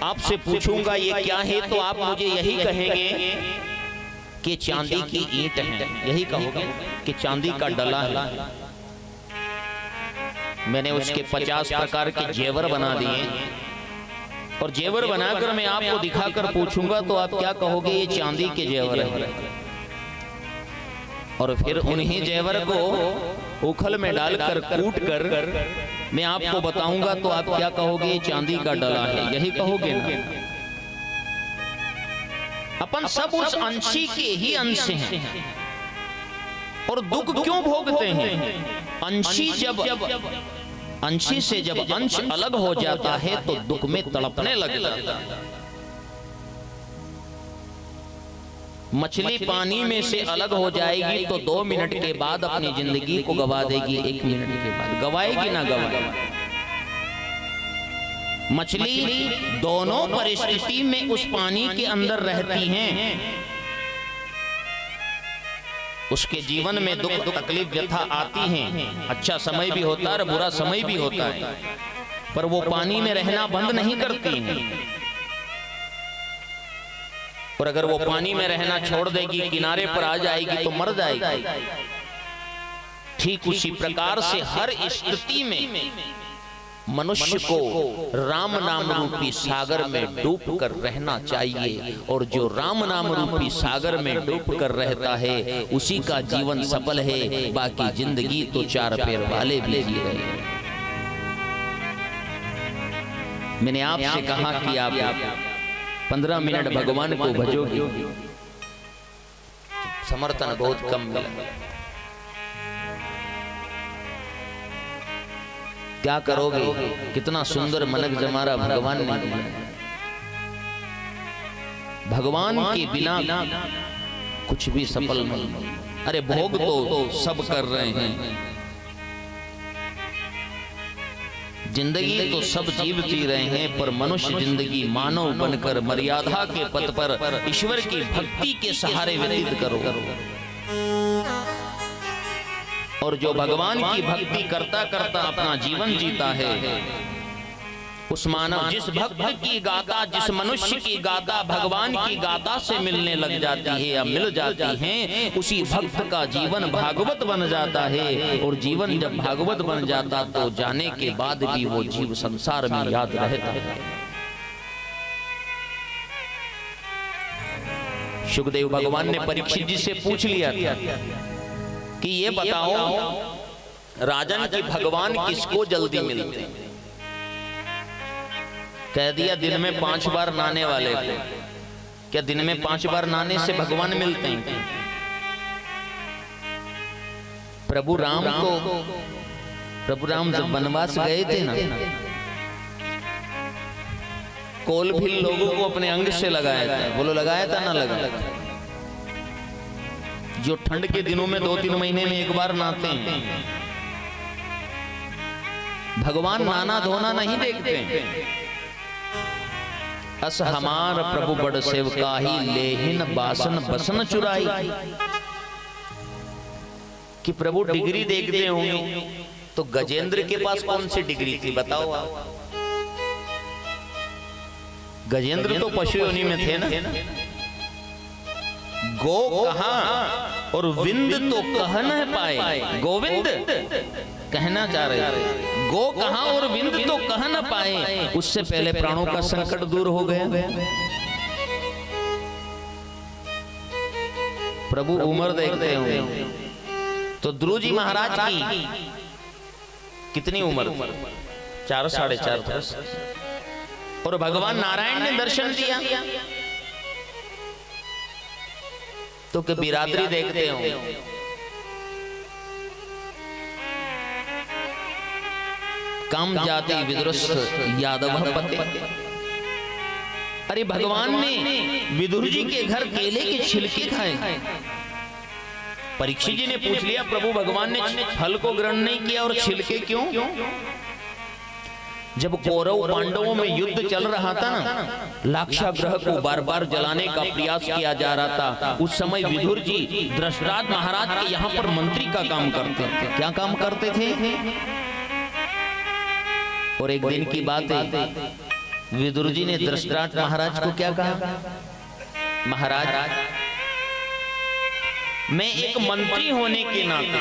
[SPEAKER 1] आपसे पूछूंगा ये क्या है, तो आप मुझे यही कहेंगे कि चांदी की ईंट है। यही कहोगे कि चांदी का डला है। मैंने उसके 50 प्रकार के जेवर बना दिए, और जेवर बनाकर मैं आपको दिखाकर पूछूंगा तो आप क्या कहोगे? ये चांदी के जेवर हैं। और फिर उन्हीं जेवर को उखल में डालकर कूट कर मैं आपको बताऊंगा तो आप क्या कहोगे? ये चांदी का डला है। यही कहोगे ना? अपन सब उस अंशी के ही अंश हैं। और दुख क्यों भोगते हैं? अंशी से जब अंश अलग हो जाता है तो दुख में तड़पने लगता है। मछली पानी में से अलग हो जाएगी तो 2 मिनट के बाद अपनी जिंदगी को गवा देगी। 1 मिनट के बाद गवाएगी ना गवाएगी? मछली दोनों परिस्थिति में उस पानी के अंदर रहती हैं। उसके जीवन में दुख तकलीफ व्यथा आती हैं। अच्छा समय भी होता है और बुरा समय भी होता है, पर वो पानी में रहना बंद नहीं करती हैं। और अगर वो पानी में रहना छोड़ देगी, किनारे पर आ जाएगी तो मर जाएगी। ठीक उसी प्रकार से हर स्थिति में मनुष्य को राम नाम रूपी सागर में डूब कर रहना चाहिए। और जो राम नाम रूपी सागर में डूब कर रहता है उसी का जीवन सफल है। बाकी जिंदगी तो 4 पैर वाले भी जी रहे हैं। मैंने आपसे कहा कि आप 15 मिनट भगवान को भजोगे, समर्थन बहुत कम मिला। क्या करोगे? कितना सुंदर मनक जमारा भगवान ने दिया। भगवान के बिना कुछ भी सफल नहीं। अरे भोग तो सब कर रहे हैं, जिंदगी तो सब जीव जी रहे हैं, पर मनुष्य जिंदगी मानव बनकर मर्यादा के पथ पर ईश्वर की भक्ति के सहारे व्यतीत करो। और जो भगवान की भक्ति करता करता अपना जीवन जीता है, उस मानव जिस भक्त की गाथा, जिस मनुष्य की गाथा भगवान की गाथा से मिलने लग जाती है या मिल जाती है, उसी भक्त का जीवन भागवत बन जाता है। और जीवन जब भागवत बन जाता तो जाने के बाद भी वो जीव संसार में याद रहता है। शुकदेव भगवान ने परीक्षित जी से पूछ लिया था कि ये बताओ राजन की भगवान किसको जल्दी मिलते हैं? कह दिया दिन में 5 बार नहाने वाले को। क्या दिन में 5 बार नहाने से भगवान मिलते हैं? प्रभु राम जब वनवास गए थे ना, कोलभिल लोगों को अपने अंग से लगाया था। बोलो लगाया था ना लगाया था? जो ठंड के दिनों में 2-3 महीने में एक बार नहाते हैं, भगवान नहाना धोना नहीं देखते। अस हमार प्रभु बड़ सेवकाही लेहिन बासन बसन चुराई। कि प्रभु डिग्री देखते होंगे तो गजेंद्र के पास कौन सी डिग्री थी बताओ आप? गजेंद्र तो पशु योनि में थे ना। गो कहा और विंद तो कह न पाए। गोविंद कहना चाह रहे थे, गो कहा और विंद तो कह न पाए। उससे पहले प्राणों का संकट दूर हो गया। प्रभु उम्र देखते होंगे तो ध्रुव जी महाराज की कितनी उम्र? 4-4.5 वर्ष। और भगवान नारायण ने दर्शन दिया तो कि बिरादरी देखते हो, काम जाति विदुरस्थ यादव पते। अरे भगवान ने विदुर जी के घर केले के छिलके खाए। परीक्षित जी ने पूछ लिया, प्रभु भगवान ने फल को ग्रहण नहीं किया और छिलके क्यों? जब कौरव पांडवों में युद्ध चल रहा था ना, लाक्षागृह को बार बार जलाने का प्रयास किया जा रहा था, उस समय विदुर जी धृतराष्ट्र महाराज के यहाँ पर मंत्री का काम करते थे। क्या काम करते थे? और एक दिन की बात है, विदुर जी ने धृतराष्ट्र महाराज को क्या कहा? महाराज, मैं एक मंत्री होने के नाते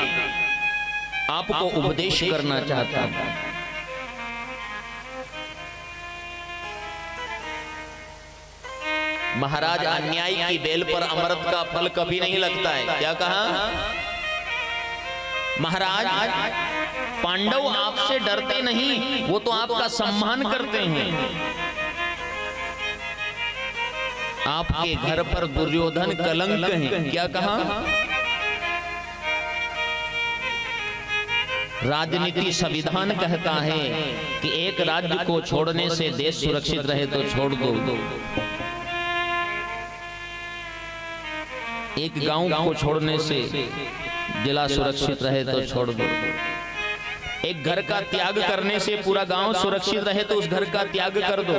[SPEAKER 1] आपको उपदेश करना चाहता हूं। महाराज, अन्याय की बेल पर अमृत का फल कभी नहीं लगता है। क्या कहा? महाराज, पांडव आपसे डरते नहीं, वो तो आपका सम्मान करते हैं। आपके घर पर दुर्योधन कलंक है। क्या कहा? राजनीति संविधान कहता है कि एक राज्य को छोड़ने से देश सुरक्षित रहे तो छोड़ दो, एक गांव को छोड़ने से जिला सुरक्षित रहे तो छोड़ दो, एक घर का त्याग करने से पूरा गांव सुरक्षित रहे तो उस घर का त्याग कर दो,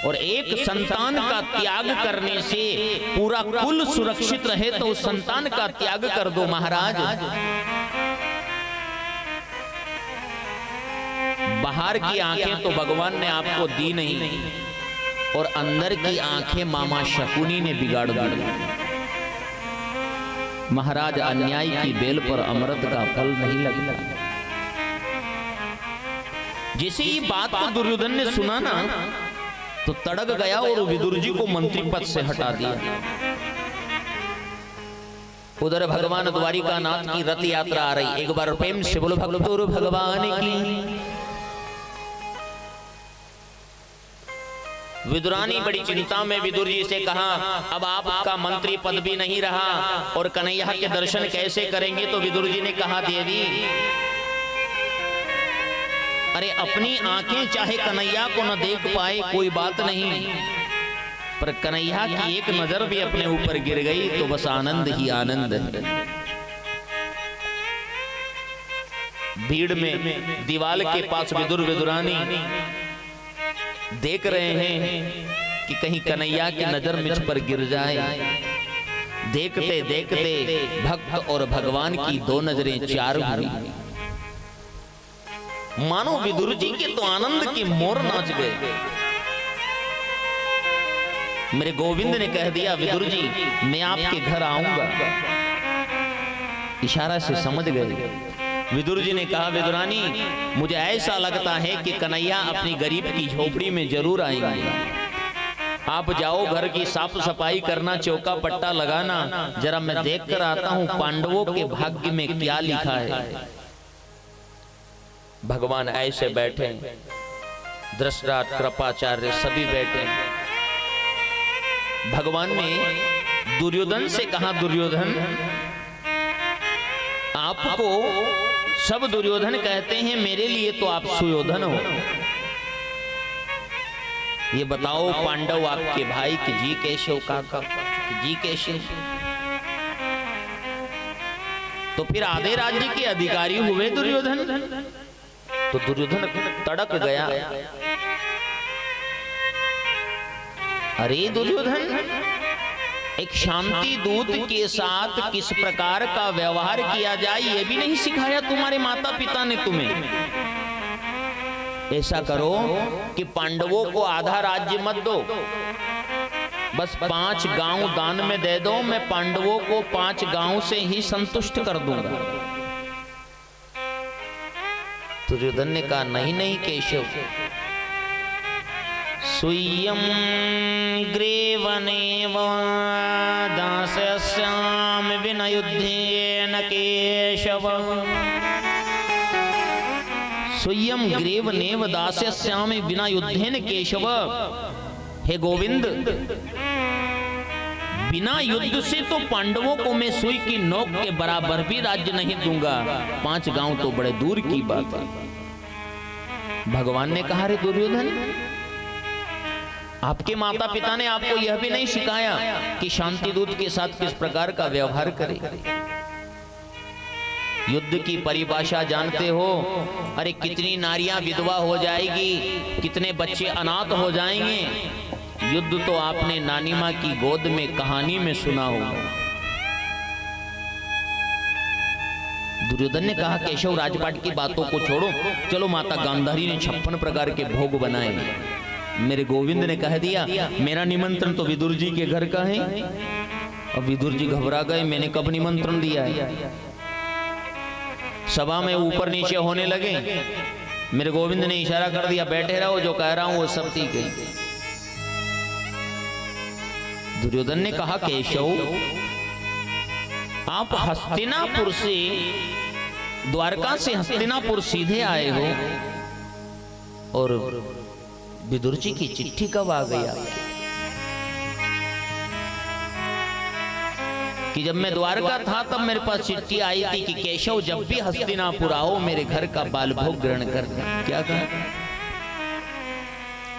[SPEAKER 1] और एक संतान का त्याग करने से पूरा कुल सुरक्षित रहे तो उस संतान का त्याग कर दो। महाराज, बाहर की आंखें तो भगवान ने आपको दी नहीं, और अंदर की आंखें मामा शकुनी ने बिगाड़ दी। महाराज, अन्याय की बेल पर अमृत का फल नहीं लगता। जैसे ही बात को दुर्योधन ने सुना ना, तो तड़क गया और विदुर जी को मंत्री पद से हटा दिया। उधर भगवान द्वारिका नाथ की रथ यात्रा आ रही। एक बार प्रेम से बोलो भक्तों भगवान की। विदुरानी बड़ी चिंता में विदुर जी से कहा, अब आपका मंत्री पद भी नहीं रहा और कन्हैया के दर्शन कैसे करेंगे? तो विदुर जी ने कहा, देवी, अरे अपनी आंखें चाहे कन्हैया को न देख पाए कोई बात नहीं, पर कन्हैया की एक नजर भी अपने ऊपर गिर गई तो बस आनंद ही आनंद है। भीड़ में दीवाल के पास विदुर विदुरानी देख रहे हैं कि कहीं कन्हैया की नजर मुझ पर गिर जाए। देखते देखते भक्त और भगवान की दो नजरें चार हुई। मानो विदुर जी के तो आनंद के मोर नाच गए। मेरे गोविंद ने कह दिया, विदुर जी मैं आपके घर आऊंगा। इशारा से समझ गए। विदुर जी ने कहा, विदुरानी मुझे ऐसा लगता है कि कन्हैया अपनी गरीब की झोपड़ी में जरूर आएंगे। आप जाओ, घर की साफ सफाई करना, चौका पट्टा लगाना, जरा मैं देख कर आता हूं पांडवों के भाग्य में क्या लिखा है। भगवान ऐसे बैठे, धृतराष्ट्र कृपाचार्य सभी बैठे। भगवान ने दुर्योधन से कहा, दुर्योधन आपको सब दुर्योधन कहते हैं, मेरे लिए तो आप सुयोधन हो। ये बताओ पांडव आपके भाई कि जी केशव काका, जी केशव, तो फिर आधे राज्य के अधिकारी हुए दुर्योधन। तो दुर्योधन तड़क गया, अरे दुर्योधन, एक शांति दूत के साथ किस प्रकार का व्यवहार किया जाए ये भी नहीं सिखाया तुम्हारे माता पिता ने तुम्हें। ऐसा करो कि पांडवों को आधा राज्य मत दो, बस 5 गांव दान में दे दो, मैं पांडवों को 5 गांव से ही संतुष्ट कर दूंगा। दुर्योधन ने कहा, नहीं नहीं केशव, स्वयं ग्रीवनेव दास्याम विनयुद्धेन केशव, स्वयं ग्रीवनेव दास्याम विनयुद्धेन केशव। हे गोविंद, बिना युद्ध से तो पांडवों को मैं सुई की नोक के बराबर भी राज्य नहीं दूंगा, 5 गांव तो बड़े दूर की बात है। भगवान ने कहा, रे दुर्योधन, आपके माता पिता ने आपको यह भी नहीं सिखाया कि शांति दूत के साथ किस प्रकार का व्यवहार करें। युद्ध की परिभाषा जानते हो? अरे कितनी नारियां विधवा हो जाएगी, कितने बच्चे अनाथ हो जाएंगे। युद्ध तो आपने नानी माँ की गोद में कहानी में सुना होगा। दुर्योधन ने कहा, केशव राजपाट की बातों को छोड़ो, चलो माता गांधारी ने 56 प्रकार के भोग बनाए। मेरे गोविंद ने कह दिया, मेरा निमंत्रण तो विदुर जी के घर का है। अब विदुर जी घबरा गए, मैंने कब निमंत्रण दिया है। सभा में ऊपर नीचे होने लगे। मेरे गोविंद ने इशारा कर दिया, बैठे रहो, जो कह रहा हूं वो सब ठीक है। दुर्योधन ने कहा, केशव आप हस्तिनापुर से, द्वारका से हस्तिनापुर सीधे आए हो, और विदुर जी की चिट्ठी कब आ गई आपके? कि जब मैं द्वारका था तब मेरे पास चिट्ठी आई थी कि केशव जब भी हस्तिनापुर आओ मेरे घर का बाल भोग ग्रहण करना। क्या कहा?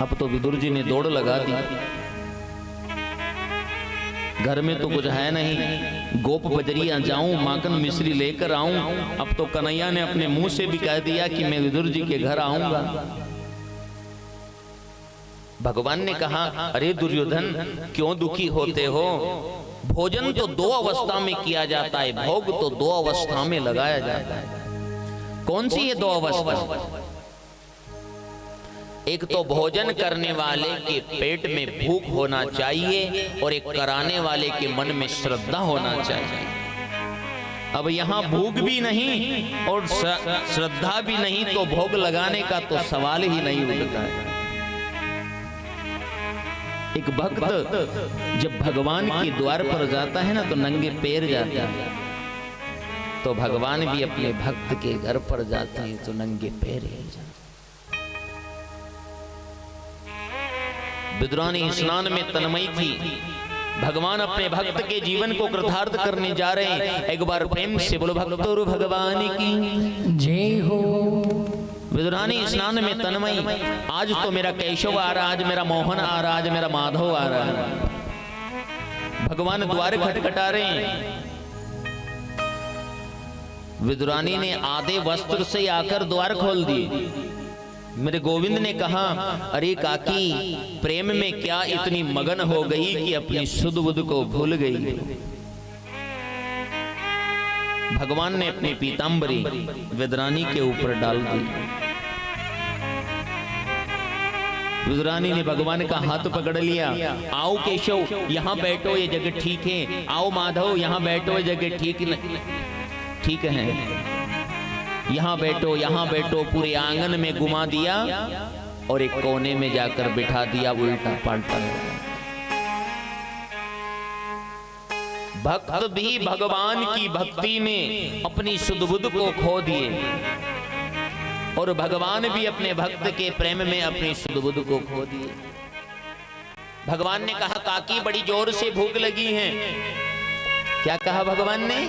[SPEAKER 1] अब तो विदुर जी ने दौड़ लगा दी। घर में तो कुछ है नहीं, गोप बजरिया जाऊं, माखन मिश्री लेकर आऊं। अब तो कन्हैया ने अपने मुंह से भी कह दिया कि मैं विदुर जी के घर आऊंगा। भगवान ने कहा, अरे दुर्योधन, क्यों दुखी होते हो? भोजन तो 2 अवस्था में किया जाता है, भोग तो 2 अवस्था में लगाया जाता है। कौन सी ये 2 अवस्था? एक तो भोजन करने वाले के पेट में भूख होना चाहिए, और एक कराने वाले के मन में श्रद्धा होना चाहिए। अब यहाँ भूख भी नहीं और श्रद्धा भी नहीं, तो भोग लगाने का तो सवाल ही नहीं उठता है। एक भक्त जब भगवान के द्वार पर जाता है ना तो नंगे पैर जाता है, तो भगवान भी अपने भक्त के घर पर जाते हैं तो नंगे पैर ही जाते। विदुरानी स्नान में तन्मयी थी। भगवान अपने भक्त के जीवन को कृतार्थ करने जा रहे हैं। एक बार प्रेम से बोलो, भक्तों भगवान की
[SPEAKER 2] जय हो।
[SPEAKER 1] विदुरानी स्नान में तन्मयी, आज तो मेरा केशव आ रहा, आज मेरा मोहन आ रहा, आज मेरा माधव आ रहा है। भगवान द्वार खटखटा रहे हैं। विदुरानी ने आधे वस्त्र से आकर द्वार खोल दिए। मेरे गोविंद ने कहा, अरे काकी, प्रेम में क्या इतनी मगन हो गई कि अपनी सुध बुध को भूल गई। भगवान ने अपनी पीतांबरी विदुरानी के ऊपर डाल दी। विदुरानी ने भगवान का हाथ पकड़ लिया। आओ केशव, यहाँ बैठो, ये जगह ठीक है। आओ माधव, यहाँ बैठो, ये जगह ठीक है। यहाँ बैठो, यहाँ बैठो। पूरे आंगन में घुमा दिया और एक कोने में जाकर बिठा दिया, उल्टा पलटा। भक्त भी भगवान की भक्ति में अपनी सुध-बुध को खो दिए, और भगवान भी अपने भक्त के प्रेम में अपनी सुध-बुध को खो दिए। भगवान ने कहा काकी बड़ी जोर से भूख लगी है। क्या कहा भगवान ने?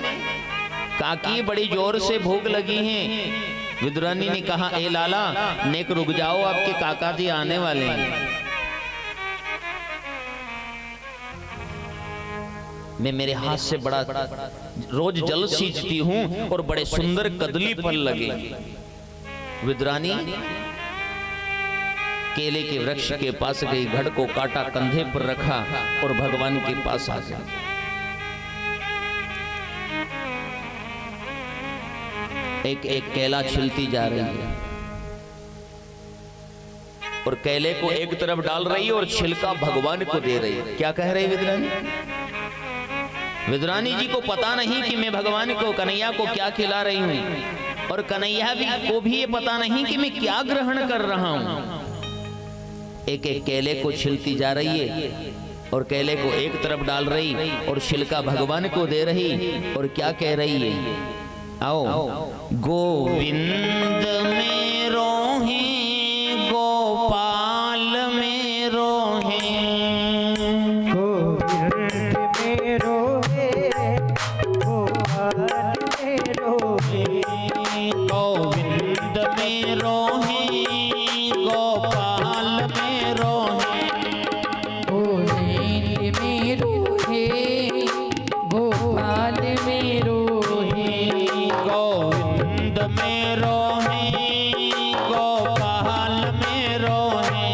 [SPEAKER 1] काकी बड़ी जोर से भूख लगी है। विदुरानी ने कहा ए लाला नेक रुक जाओ, आपके काका जी आने वाले हैं। मैं मेरे हाथ से बड़ा रोज जल सींचती हूं और बड़े सुंदर कदली फल लगे। विदुरानी केले के वृक्ष के पास गई, घड़ को काटा, कंधे पर रखा और भगवान के पास आ गया। एक एक केला छिलती जा रही है और केले को एक तरफ डाल रही है और छिलका भगवान को दे रही है। क्या कह रही विदुरानी? विदुरानी जी को पता नहीं कि मैं भगवान को, कन्हैया को क्या खिला रही हूं, और कन्हैया को भी ये पता नहीं कि मैं क्या ग्रहण कर रहा हूं। एक एक केले को छिलती जा रही है और केले को एक तरफ डाल रही और छिलका भगवान को दे रही और क्या कह रही है? आओ गोविंद मेरो है, गोपाल मेरो है,
[SPEAKER 3] गोविंद मेरो है, गोपाल मेरो है,
[SPEAKER 1] गोविंद मेरो है, गोपाल मेरो है,
[SPEAKER 2] गोविंद मेरो है, गोपाल मेरो है,
[SPEAKER 1] गोविंद मेरो है, गोपाल मेरो है,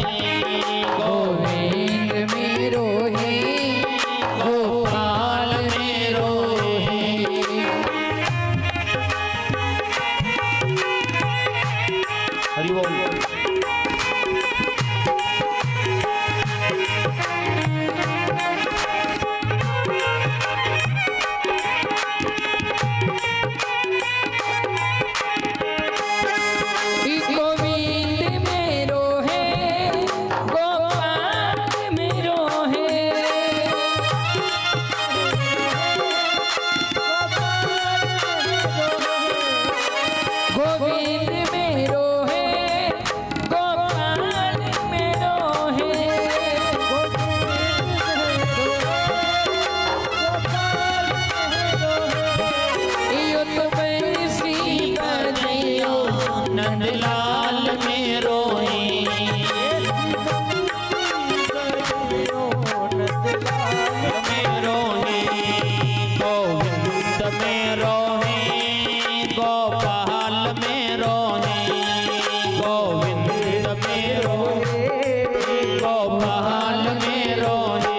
[SPEAKER 2] गोविंद मेरो है, गोपाल मेरो है।
[SPEAKER 1] हरि बोल।
[SPEAKER 2] गोविंद मेरो है, गोपाल मेरो है, गोविंद मेरो है, गोपाल मेरो है, यो तो बंसी बजाइयो
[SPEAKER 1] नंदलाल मेरो है, मेरो है, गोविंद मेरो है, गोपाल मेरो है, गोविंद मेरो है, गोपाल मेरो है।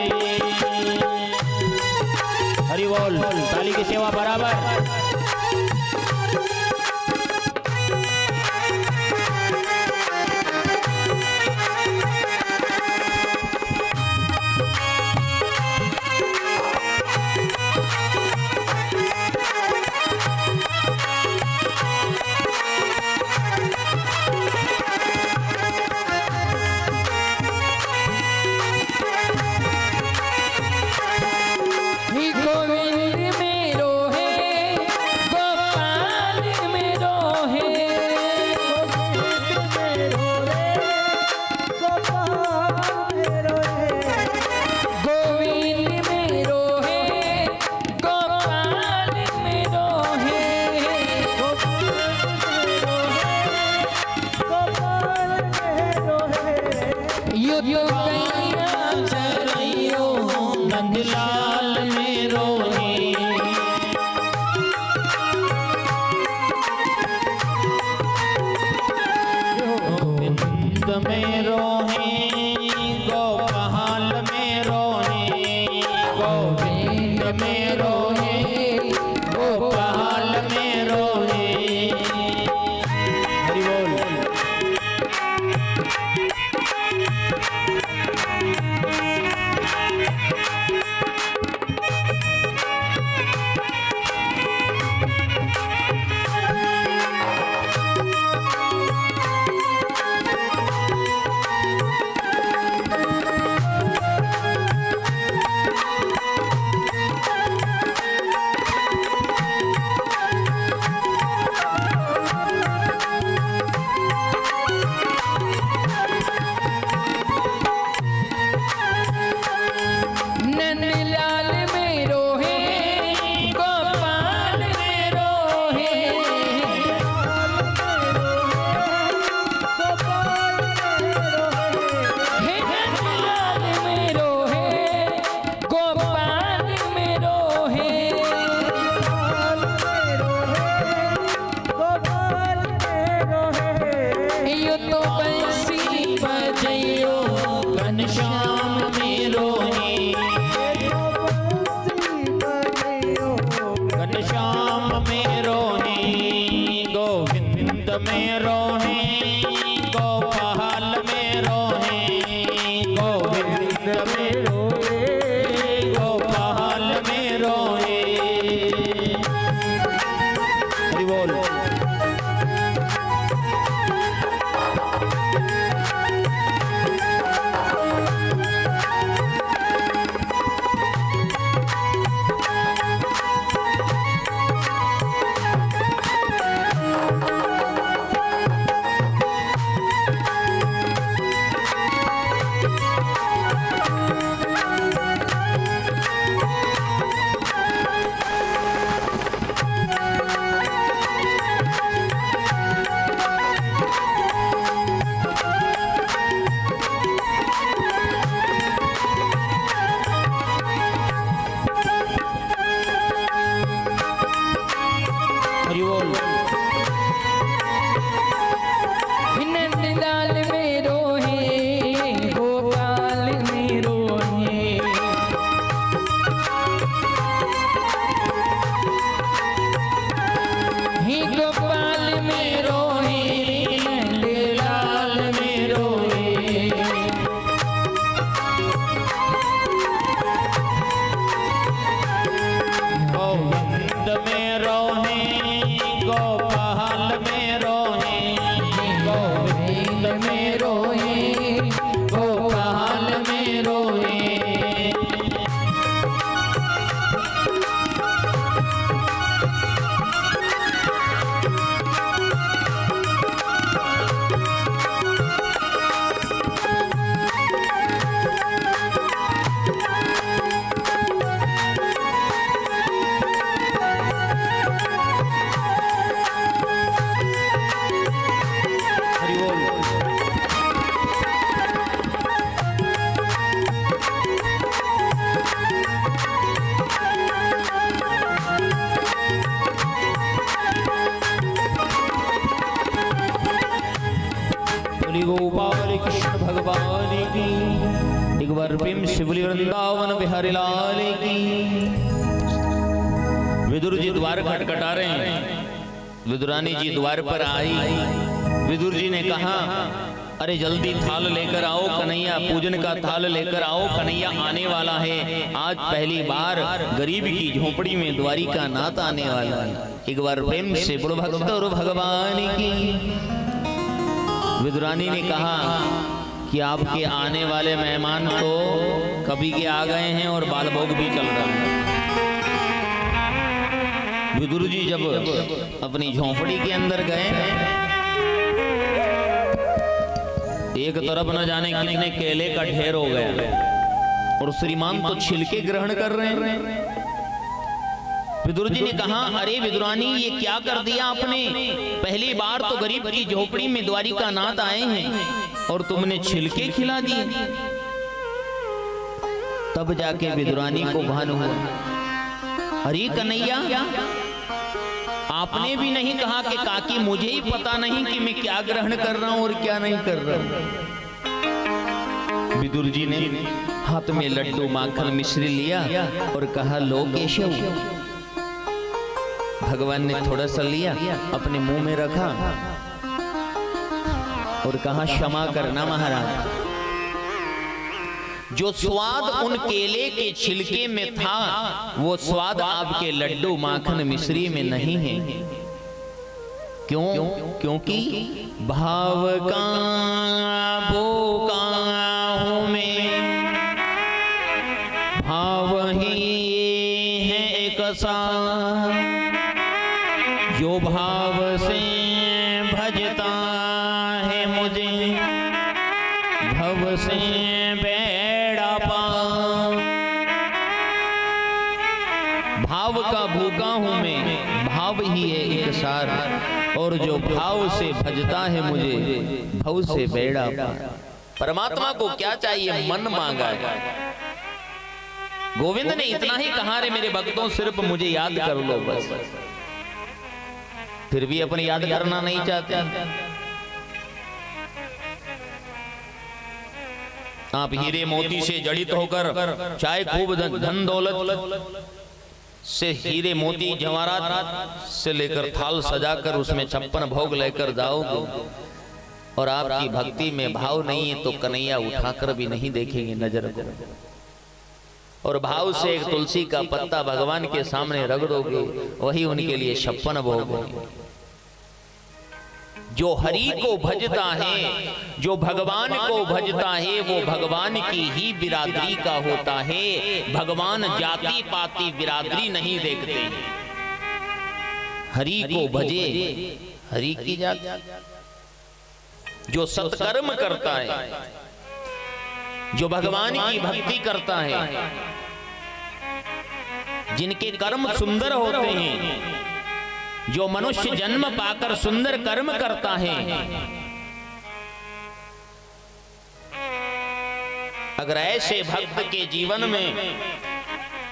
[SPEAKER 1] हरि बोल। ताली की सेवा बराबर।
[SPEAKER 2] गोविंद मेरो है, गोपाल मेरो है, गोविंद मेरो है, गोपाल मेरो है, यो तो कैया चरइयो
[SPEAKER 1] नंदलाल मेरो है, गोविंद मेरो है, गोपाल मेरो है, गोविंद मेरो है, गोपाल मेरो है। हरि बोल। हरि लाल की। विदुर जी द्वार खटखटा रहे हैं। विदुरानी जी द्वार पर आई। विदुर जी ने कहा, अरे जल्दी थाल लेकर आओ कन्हैया, पूजन का थाल लेकर आओ, कन्हैया आने वाला है। आज पहली बार गरीब की झोपड़ी में द्वारिका नाथ आने वाला है। एक बार प्रेम से बोलो भक्त और भगवान की। विदुरानी ने कहा कि आपके आने वाले मेहमान तो कभी के आ गए हैं और बाल भोग भी चल रहा है। विदुर जी जब अपनी झोंपड़ी के अंदर गए, एक तरफ न जाने कितने केले का ढेर हो गया और श्रीमान तो छिलके ग्रहण कर रहे हैं। विदुर जी ने कहा, अरे विदुरानी ये क्या कर दिया आपने? पहली बार तो गरीब की झोपड़ी में द्वारिका नाथ आए हैं और तुमने छिलके खिला दिए। तब जाके विदुरानी को भान हुआ, अरे कन्हैया आपने भी नहीं कहा कि काकी मुझे ही पता नहीं कि मैं क्या ग्रहण कर रहा हूं और क्या नहीं कर रहा हूं। विदुर जी ने हाथ में लड्डू माखन मिश्री लिया और कहा, लो केशव। भगवान ने थोड़ा सा लिया, अपने मुंह में रखा और कहा, क्षमा करना महाराज, जो स्वाद उन केले के छिलके में था वो स्वाद आपके लड्डू माखन मिश्री में नहीं है। क्यों? क्योंकि भाव का भूखा हूं मैं, भाव ही है एक सा, जो भाव से भजता है मुझे, भव से भाव का भूखा हूं मैं, भाव ही है एक सार, और जो भाव से भजता है मुझे, भव से बेड़ा पार। परमात्मा को क्या चाहिए? मन मांगा है। गोविंद ने इतना ही कहा, रे मेरे भक्तों सिर्फ मुझे याद कर लो बस। फिर भी अपने याद करना नहीं चाहते। आप हीरे मोती से जड़ित होकर चाहे खूब धन दौलत से हीरे मोती जवाहरात से लेकर थाल सजाकर उसमें 56 भोग लेकर जाओगे और आपकी भक्ति में भाव नहीं है तो कन्हैया उठाकर भी नहीं देखेंगे नजर को। और भाव से एक तुलसी का पत्ता भगवान के सामने रख दोगे, वही उनके लिए 56 भोग। जो हरि को भजता है, जो भगवान को भजता है, वो भगवान की ही बिरादरी का होता है। भगवान जाति पाति बिरादरी नहीं देखते। हरि को भजे, हरि की जाति। जो सत्कर्म करता है, जो भगवान की भक्ति करता है, जिनके कर्म सुंदर होते हैं, जो मनुष्य जन्म पाकर सुंदर कर्म करता है, अगर ऐसे भक्त के जीवन में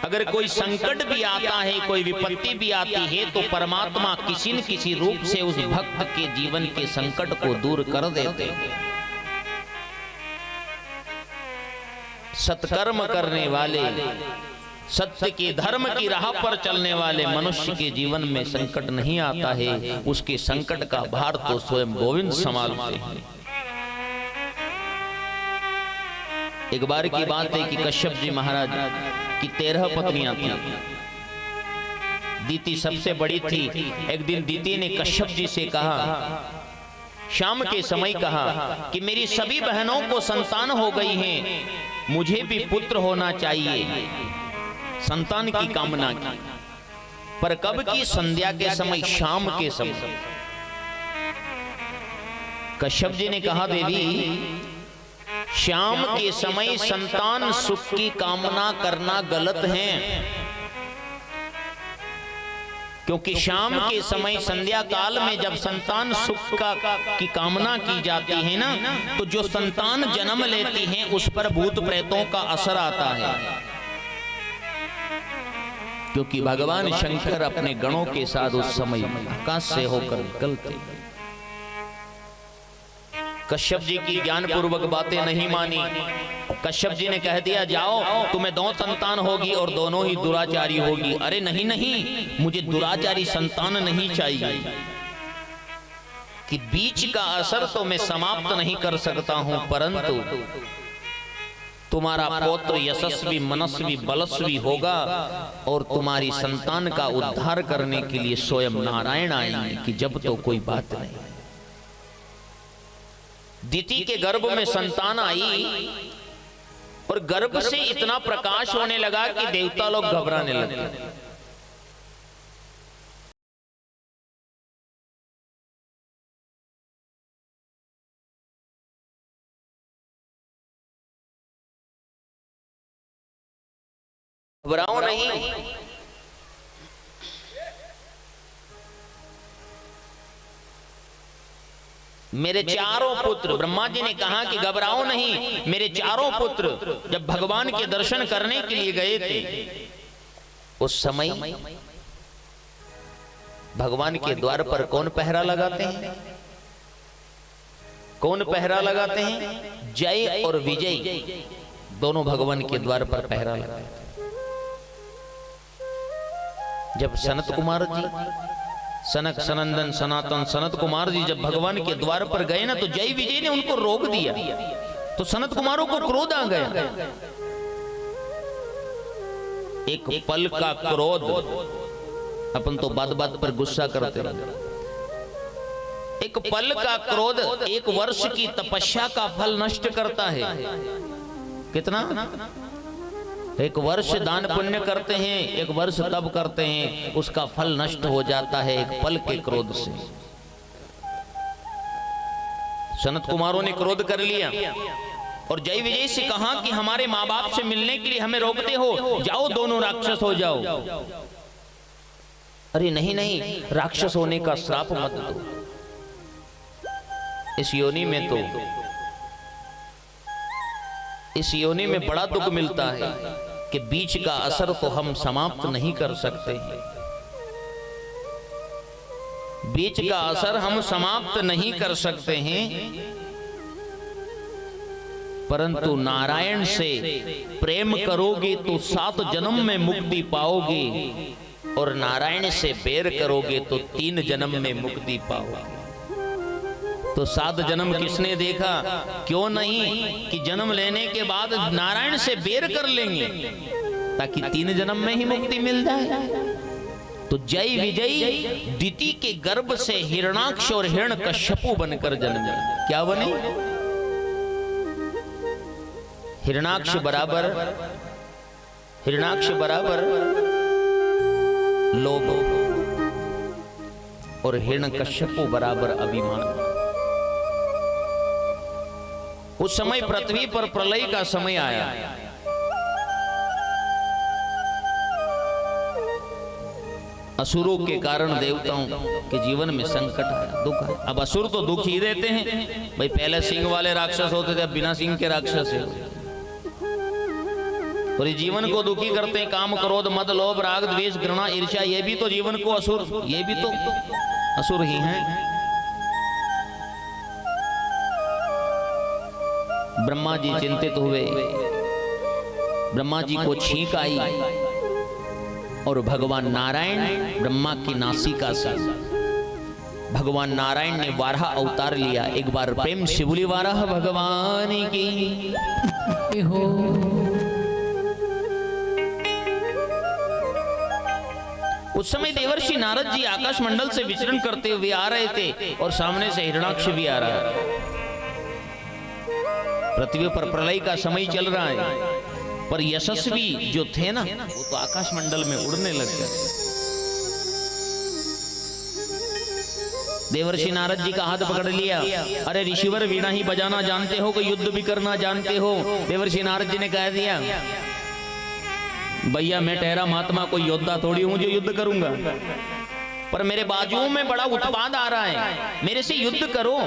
[SPEAKER 1] अगर कोई संकट भी आता है, कोई विपत्ति भी आती है, तो परमात्मा किसी न किसी रूप से उस भक्त के जीवन के संकट को दूर कर देते हैं। सत्कर्म करने वाले, सत्य के धर्म की राह पर चलने वाले मनुष्य के जीवन में संकट नहीं आता है। उसके संकट का भार तो स्वयं गोविंद संभालते हैं। एक बार की बात है कि कश्यप जी महाराज की 13 पत्नियां थी। दीति सबसे बड़ी थी। एक दिन दीति ने कश्यप जी से कहा, शाम के समय कहा कि मेरी सभी बहनों को संतान हो गई है, मुझे भी पुत्र होना चाहिए। संतान की कामना की, पर कब की? संध्या के समय, शाम के समय। कश्यप जी ने कहा, देवी शाम के समय संतान सुख की कामना करना गलत है, क्योंकि शाम के समय संध्या काल में जब संतान सुख की कामना की जाती है ना, तो जो संतान जन्म लेती हैं उस पर भूत प्रेतों का असर आता है। क्योंकि भगवान शंकर अपने गणों के साथ उस समय आकाश से होकर निकलते। कश्यप जी की ज्ञान पूर्वक बातें नहीं मानी। कश्यप जी ने कह दिया जाओ, तुम्हें 2 संतान होगी और दोनों ही दुराचारी होगी। अरे नहीं नहीं, मुझे दुराचारी संतान नहीं चाहिए, कि बीच का असर तो मैं समाप्त नहीं कर सकता हूं, परंतु तुम्हारा पौत्र यशस्वी मनस्वी बलस्वी होगा और तुम्हारी संतान का उद्धार करने के लिए स्वयं नारायण आएंगे, कि जब तो कोई बात नहीं। दिति के गर्भ में संतान आई और गर्भ से इतना प्रकाश होने लगा कि देवता लोग घबराने लगे। घबराओ नहीं, मेरे चारों पुत्र, ब्रह्मा जी ने कहा कि घबराओ नहीं, मेरे चारों पुत्र जब भगवान के दर्शन करने के लिए गए थे, उस समय भगवान के द्वार पर कौन पहरा लगाते हैं? कौन पहरा लगाते हैं? जय और विजय दोनों भगवान के द्वार पर पहरा लगाते हैं। जब सनत कुमार जी, सनक सनंदन सनातन सनत कुमार जी जब भगवान के द्वार पर गए ना, तो जय विजय ने उनको रोक दिया, तो सनत कुमारों को क्रोध आ गया। एक पल का क्रोध, अपन तो बात बात पर गुस्सा करते हैं। एक पल का क्रोध 1 वर्ष की तपस्या का फल नष्ट करता है। कितना? 1 वर्ष दान पुण्य करते हैं, 1 वर्ष तप करते हैं, उसका फल नष्ट हो जाता है एक पल के क्रोध से। सनत कुमारों ने क्रोध कर लिया और जय विजय से कहा कि हमारे माँ बाप से मिलने के लिए हमें रोकते हो, जाओ दोनों राक्षस हो जाओ। अरे नहीं नहीं, राक्षस होने का श्राप मत दो, इस योनि में तो, इस योनि में बड़ा दुख मिलता है कि बीच का असर तो हम समाप्त नहीं कर सकते हैं, बीच का असर हम समाप्त नहीं कर सकते हैं, परंतु नारायण से प्रेम करोगे तो 7 जन्म में मुक्ति पाओगे, और नारायण से बैर करोगे तो 3 जन्म में मुक्ति पाओगे। तो 7 जन्म किसने देखा? क्यों नहीं कि जन्म लेने के बाद नारायण से बैर कर लेंगे, ताकि 3 जन्म में ही मुक्ति मिल जाए। तो जय विजय दिति के गर्भ से हिरणाक्ष और हिरण्यकश्यपु बनकर जन्मे। क्या बने? हिरणाक्ष बराबर लोभ और हिरण्यकश्यपु बराबर अभिमान। उस समय पृथ्वी पर प्रलय का समय आया। असुरों के कारण देवताओं के जीवन में संकट आया, दुख आया। अब असुर तो दुख ही देते हैं भाई, पहले सिंह वाले राक्षस होते थे, अब बिना सिंह के राक्षस है, और ये जीवन को दुखी करते हैं। काम क्रोध मद लोभ राग द्वेष घृणा ईर्ष्या, ये भी तो जीवन को असुर, ये भी तो असुर ही हैं। ब्रह्मा जी चिंतित हुए, ब्रह्मा जी को छींक आई और भगवान नारायण ब्रह्मा की नासिका से, भगवान नारायण ने वाराह अवतार लिया। एक बार प्रेम से बोली वाराह भगवान की हो। उस समय देवर्षि नारद जी आकाश मंडल से विचरण करते हुए आ रहे थे और सामने से हिरणाक्ष भी आ रहा है। पृथ्वी पर प्रलय का समय चल रहा है, पर यशस्वी जो थे ना, वो तो आकाश मंडल में उड़ने लग गए। देवर्षि नारद जी का हाथ पकड़ लिया। अरे ऋषिवर, वीणा ही बजाना जानते हो कि युद्ध भी करना जानते हो? देवर्षि नारद जी ने कह दिया, भैया मैं ठहरा महात्मा, कोई योद्धा थोड़ी हूं जो युद्ध करूंगा, पर मेरे बाजुओं में बड़ा उत्पाद आ रहा है, मेरे से युद्ध करो।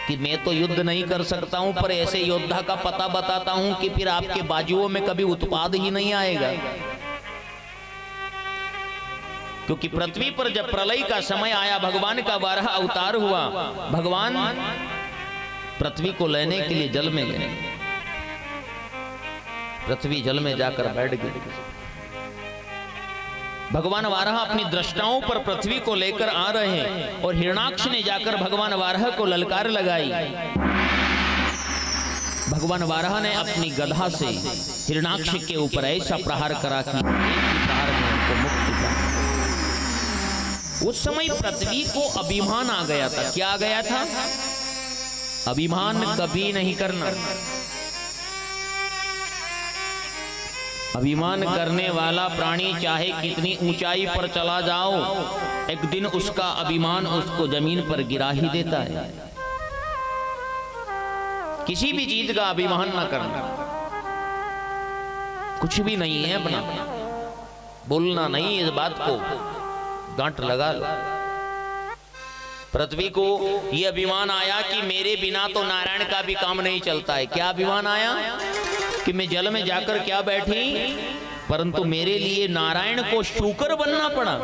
[SPEAKER 1] कि मैं तो युद्ध नहीं कर सकता हूं, पर ऐसे योद्धा का पता बताता हूं कि फिर आपके बाजुओं में कभी उत्पाद ही नहीं आएगा, क्योंकि पृथ्वी पर जब प्रलय का समय आया, भगवान का 12 अवतार हुआ, भगवान पृथ्वी को लेने के लिए जल में गए। पृथ्वी जल में जाकर बैठ गई। भगवान वाराह अपनी दृष्टाओं पर पृथ्वी को लेकर आ रहे हैं और हिरणाक्ष ने जाकर भगवान वाराह को ललकार लगाई। भगवान वाराह ने अपनी गधा से हिरणाक्ष के ऊपर ऐसा प्रहार करा कि एक ही प्रहार में उनको मुक्ति पाई। उस समय पृथ्वी को अभिमान आ गया था। क्या आ गया था? अभिमान कभी नहीं करना। अभिमान करने वाला प्राणी चाहे कितनी ऊंचाई पर चला जाओ, एक दिन उसका अभिमान उसको जमीन पर गिरा ही देता है। किसी भी चीज का अभिमान ना करना। कुछ भी नहीं है अपना, बोलना नहीं, इस बात को गांठ लगा लो। पृथ्वी को यह अभिमान आया कि मेरे बिना तो नारायण का भी काम नहीं चलता है। क्या अभिमान आया? कि मैं जल में जाकर क्या बैठी, परंतु मेरे लिए नारायण को शूकर बनना पड़ा।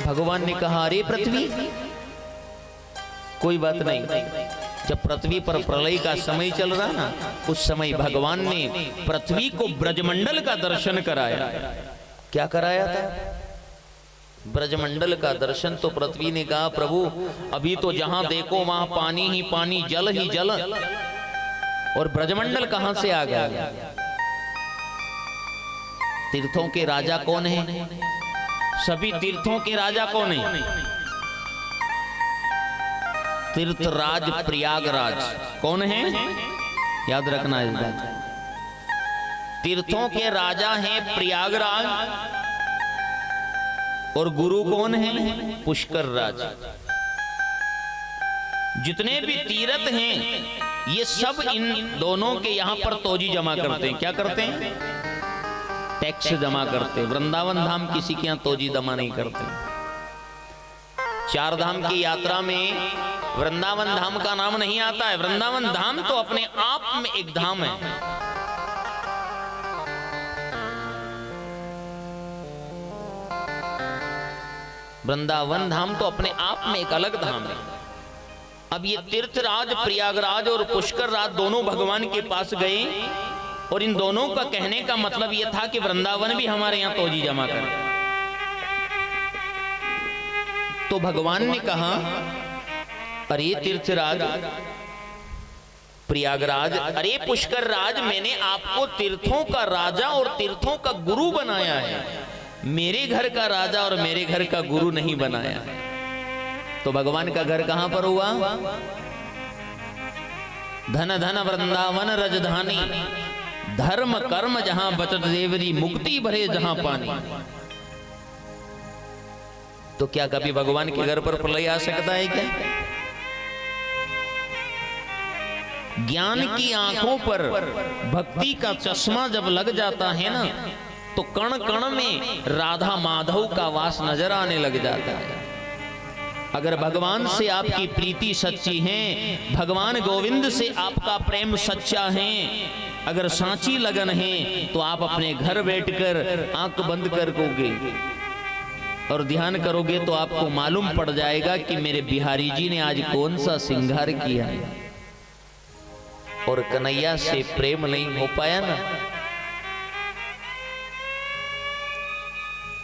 [SPEAKER 1] भगवान ने कहा, अरे पृथ्वी, कोई बात नहीं। जब पृथ्वी पर प्रलय का समय चल रहा ना, उस समय भगवान ने पृथ्वी को ब्रजमंडल का दर्शन कराया। क्या कराया था? ब्रजमंडल का दर्शन। तो पृथ्वी ने कहा, प्रभु अभी तो जहां देखो वहां पानी ही पानी, जल ही जल, और ब्रजमंडल कहां से आ गया? तीर्थों के राजा कौन है? सभी तीर्थों के राजा कौन है? तीर्थराज प्रयागराज। कौन है? याद रखना इस बात। तीर्थों के राजा हैं प्रयागराज, और गुरु कौन है? पुष्कर राज। जितने भी तीर्थ हैं ये सब इन दोनों के यहां पर तोजी जमा करते हैं। क्या करते हैं? टैक्स जमा करते हैं। वृंदावन धाम किसी के यहां तोजी जमा नहीं करते। 4 धाम की यात्रा में वृंदावन धाम का नाम नहीं आता है। वृंदावन धाम तो अपने आप में एक धाम है। वृंदावन धाम तो अपने आप में एक अलग धाम है। अब ये तीर्थराज प्रयागराज और पुष्कर राज दोनों भगवान के पास गए, और इन दोनों का कहने का मतलब यह था कि वृंदावन भी हमारे यहां तोजी जमा करे। तो भगवान ने कहा, अरे तीर्थराज प्रयागराज, अरे पुष्कर राज, मैंने आपको तीर्थों का राजा और तीर्थों का गुरु बनाया है, मेरे घर का राजा और मेरे घर का गुरु नहीं बनाया। तो भगवान का घर कहां पर हुआ? धन धन वृंदावन रजधानी, धर्म कर्म जहां बचत देवरी, मुक्ति भरे जहां पानी। तो क्या कभी भगवान के घर पर प्रलय आ सकता है क्या? ज्ञान की आंखों पर भक्ति का चश्मा जब लग जाता है ना, तो कण कण में राधा माधव का वास नजर आने लग जाता है। अगर भगवान से आपकी प्रीति सच्ची है, भगवान गोविंद से आपका प्रेम सच्चा है, अगर सांची लगन है, तो आप अपने घर बैठकर आंख बंद करोगे और ध्यान करोगे तो आपको मालूम पड़ जाएगा कि मेरे बिहारी जी ने आज कौन सा श्रृंगार किया है। और कन्हैया से प्रेम नहीं हो पाया ना,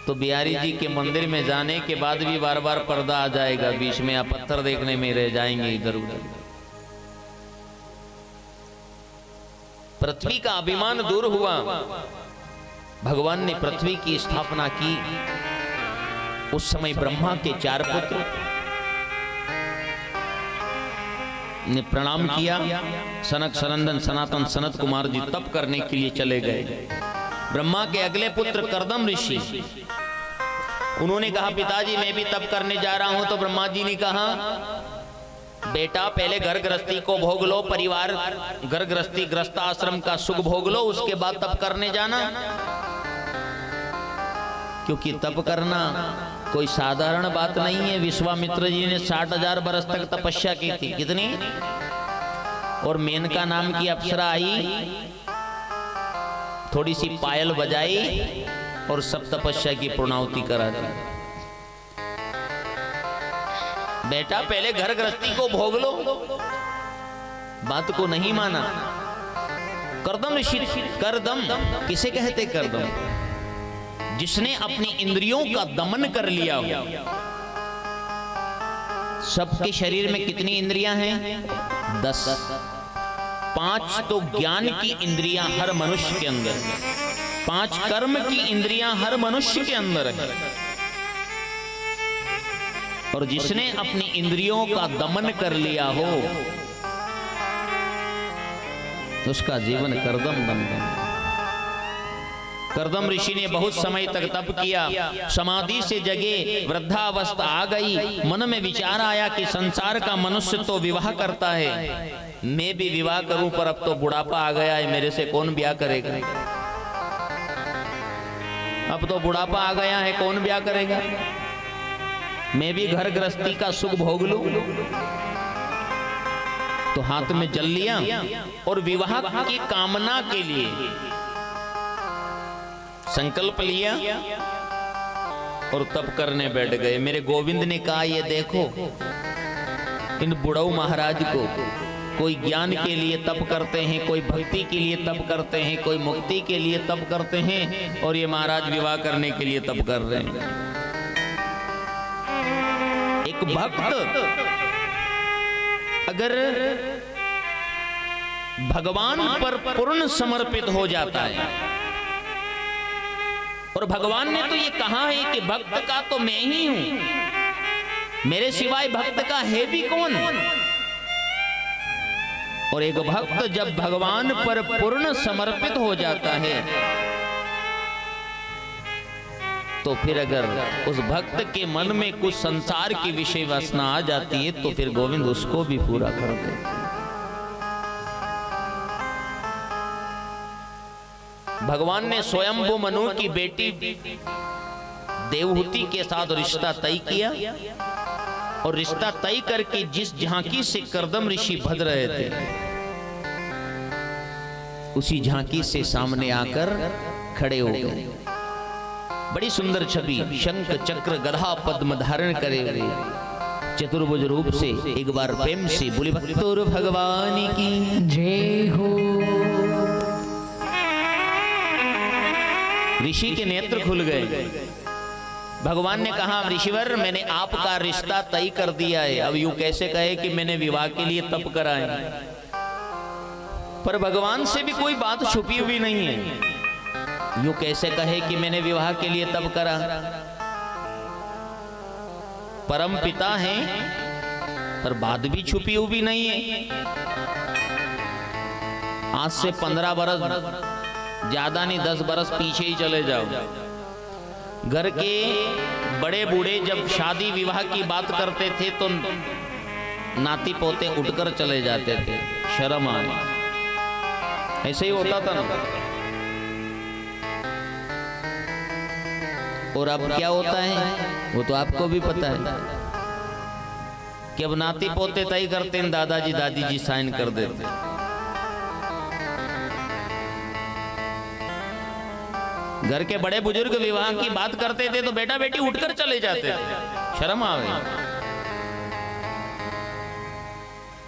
[SPEAKER 1] तो बिहारी जी के मंदिर में जाने के बाद भी बार बार पर्दा आ जाएगा बीच में, आप पत्थर देखने में रह जाएंगे इधर उधर। पृथ्वी का अभिमान दूर हुआ। भगवान ने पृथ्वी की स्थापना की। उस समय ब्रह्मा के 4 पुत्र ने प्रणाम किया। सनक सनंदन सनातन सनत कुमार जी तप करने के लिए चले गए। ब्रह्मा के अगले पुत्र कर्दम ऋषि, उन्होंने कहा, पिताजी मैं भी तप करने जा रहा हूं। तो ब्रह्मा जी ने कहा, बेटा पहले घर गृहस्थी को भोग लो, परिवार घर गृहस्थी गृहस्थ आश्रम का सुख भोग लो, उसके बाद तप करने जाना। क्योंकि तप करना कोई साधारण बात नहीं है। विश्वामित्र जी ने 60,000 बरस तक तपस्या की थी। कितनी? और मेनका नाम की अप्सरा आई, थोड़ी सी पायल बजाई और सब तपस्या की पूर्णाहुति करा दी। बेटा पहले घर गृहस्थी को भोग लो, बात को नहीं माना। करदम ऋषि, करदम किसे कहते? करदम जिसने अपनी इंद्रियों का दमन कर लिया हो। सबके शरीर में कितनी इंद्रियां हैं? 10। 5 तो ज्ञान की इंद्रियां हर मनुष्य के अंदर, 5 कर्म की इंद्रियां हर मनुष्य के अंदर है। और जिसने अपनी इंद्रियों का दमन कर लिया हो उसका जीवन करदम बन गया। करदम ऋषि ने बहुत समय तक तप किया, समाधि से जगे, वृद्धावस्था आ गई, मन में विचार आया कि संसार का मनुष्य तो विवाह करता है, मैं भी विवाह करूं, पर अब तो बुढ़ापा आ गया है, मेरे से कौन ब्याह करेगा? अब तो बुढ़ापा आ गया है, कौन ब्याह करेगा? मैं भी घर गृहस्थी का सुख भोग लूं। तो हाथ में जल लिया और विवाह की कामना के लिए संकल्प लिया और तप करने बैठ गए। मेरे गोविंद ने कहा, ये देखो इन बुढ़ऊ महाराज को, कोई ज्ञान के लिए तप करते हैं, कोई भक्ति के लिए तप करते हैं, कोई मुक्ति के लिए तप करते हैं, और ये महाराज विवाह करने के लिए तप कर रहे हैं। एक भक्त अगर भगवान पर पूर्ण समर्पित हो जाता है, और भगवान ने तो ये कहा है कि भक्त का तो मैं ही हूं, मेरे सिवाय भक्त का है भी कौन? और एक भक्त जब भगवान पर पूर्ण समर्पित हो जाता है तो फिर अगर उस भक्त के मन में कुछ संसार की विषय वासना आ जाती है तो फिर गोविंद उसको भी पूरा कर देते। भगवान ने स्वयंभू मनु की बेटी देवहूति के साथ रिश्ता तय किया, और रिश्ता तय करके जिस झांकी से करदम ऋषि भज रहे थे उसी झांकी से सामने आकर खड़े हो गए। बड़ी सुंदर छवि, शंख चक्र गदा पद्म धारण करे हुए चतुर्भुज रूप से एक बार प्रेम से बोले भक्तोर भगवान की
[SPEAKER 2] जय हो।
[SPEAKER 1] ऋषि के नेत्र खुल गए। भगवान ने कहा, ऋषिवर मैंने आपका रिश्ता तय कर दिया है, अब यूं कैसे कहे कि मैंने विवाह के लिए तप करा है? पर भगवान से भी कोई बात छुपी हुई नहीं है, यूं कैसे कहे कि मैंने विवाह के लिए तप करा? परम पिता हैं पर बात भी छुपी हुई नहीं है। आज से 15 बरस, ज्यादा नहीं 10 बरस पीछे ही चले जाओ, घर के बड़े बूढ़े जब शादी विवाह की बात करते थे तो नाती पोते उठकर चले जाते थे, शर्म आने। ऐसे ही होता था ना। और अब क्या होता है वो तो आपको भी पता है कि अब नाती पोते तय करते हैं, दादाजी दादी जी साइन कर देते। घर के बड़े बुजुर्ग विवाह की बात करते थे तो बेटा बेटी उठकर चले जाते थे, शर्म आ गई।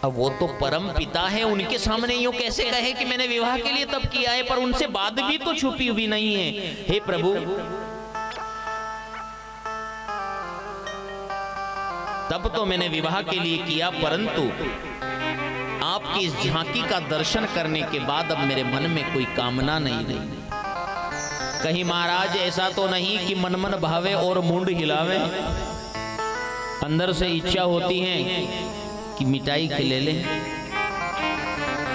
[SPEAKER 1] अब वो तो परम पिता है, उनके सामने यूं कैसे कहे कि मैंने विवाह के लिए तप किया है, पर उनसे बात भी तो छुपी हुई नहीं है। हे प्रभु, तब तो मैंने विवाह के लिए किया, परंतु आपकी इस झांकी का दर्शन करने के बाद अब मेरे मन में कोई कामना नहीं रही। कहीं महाराज ऐसा तो नहीं कि मन मन भावे और मुंड हिलावे? अंदर से इच्छा होती है कि मिठाई खिले ले,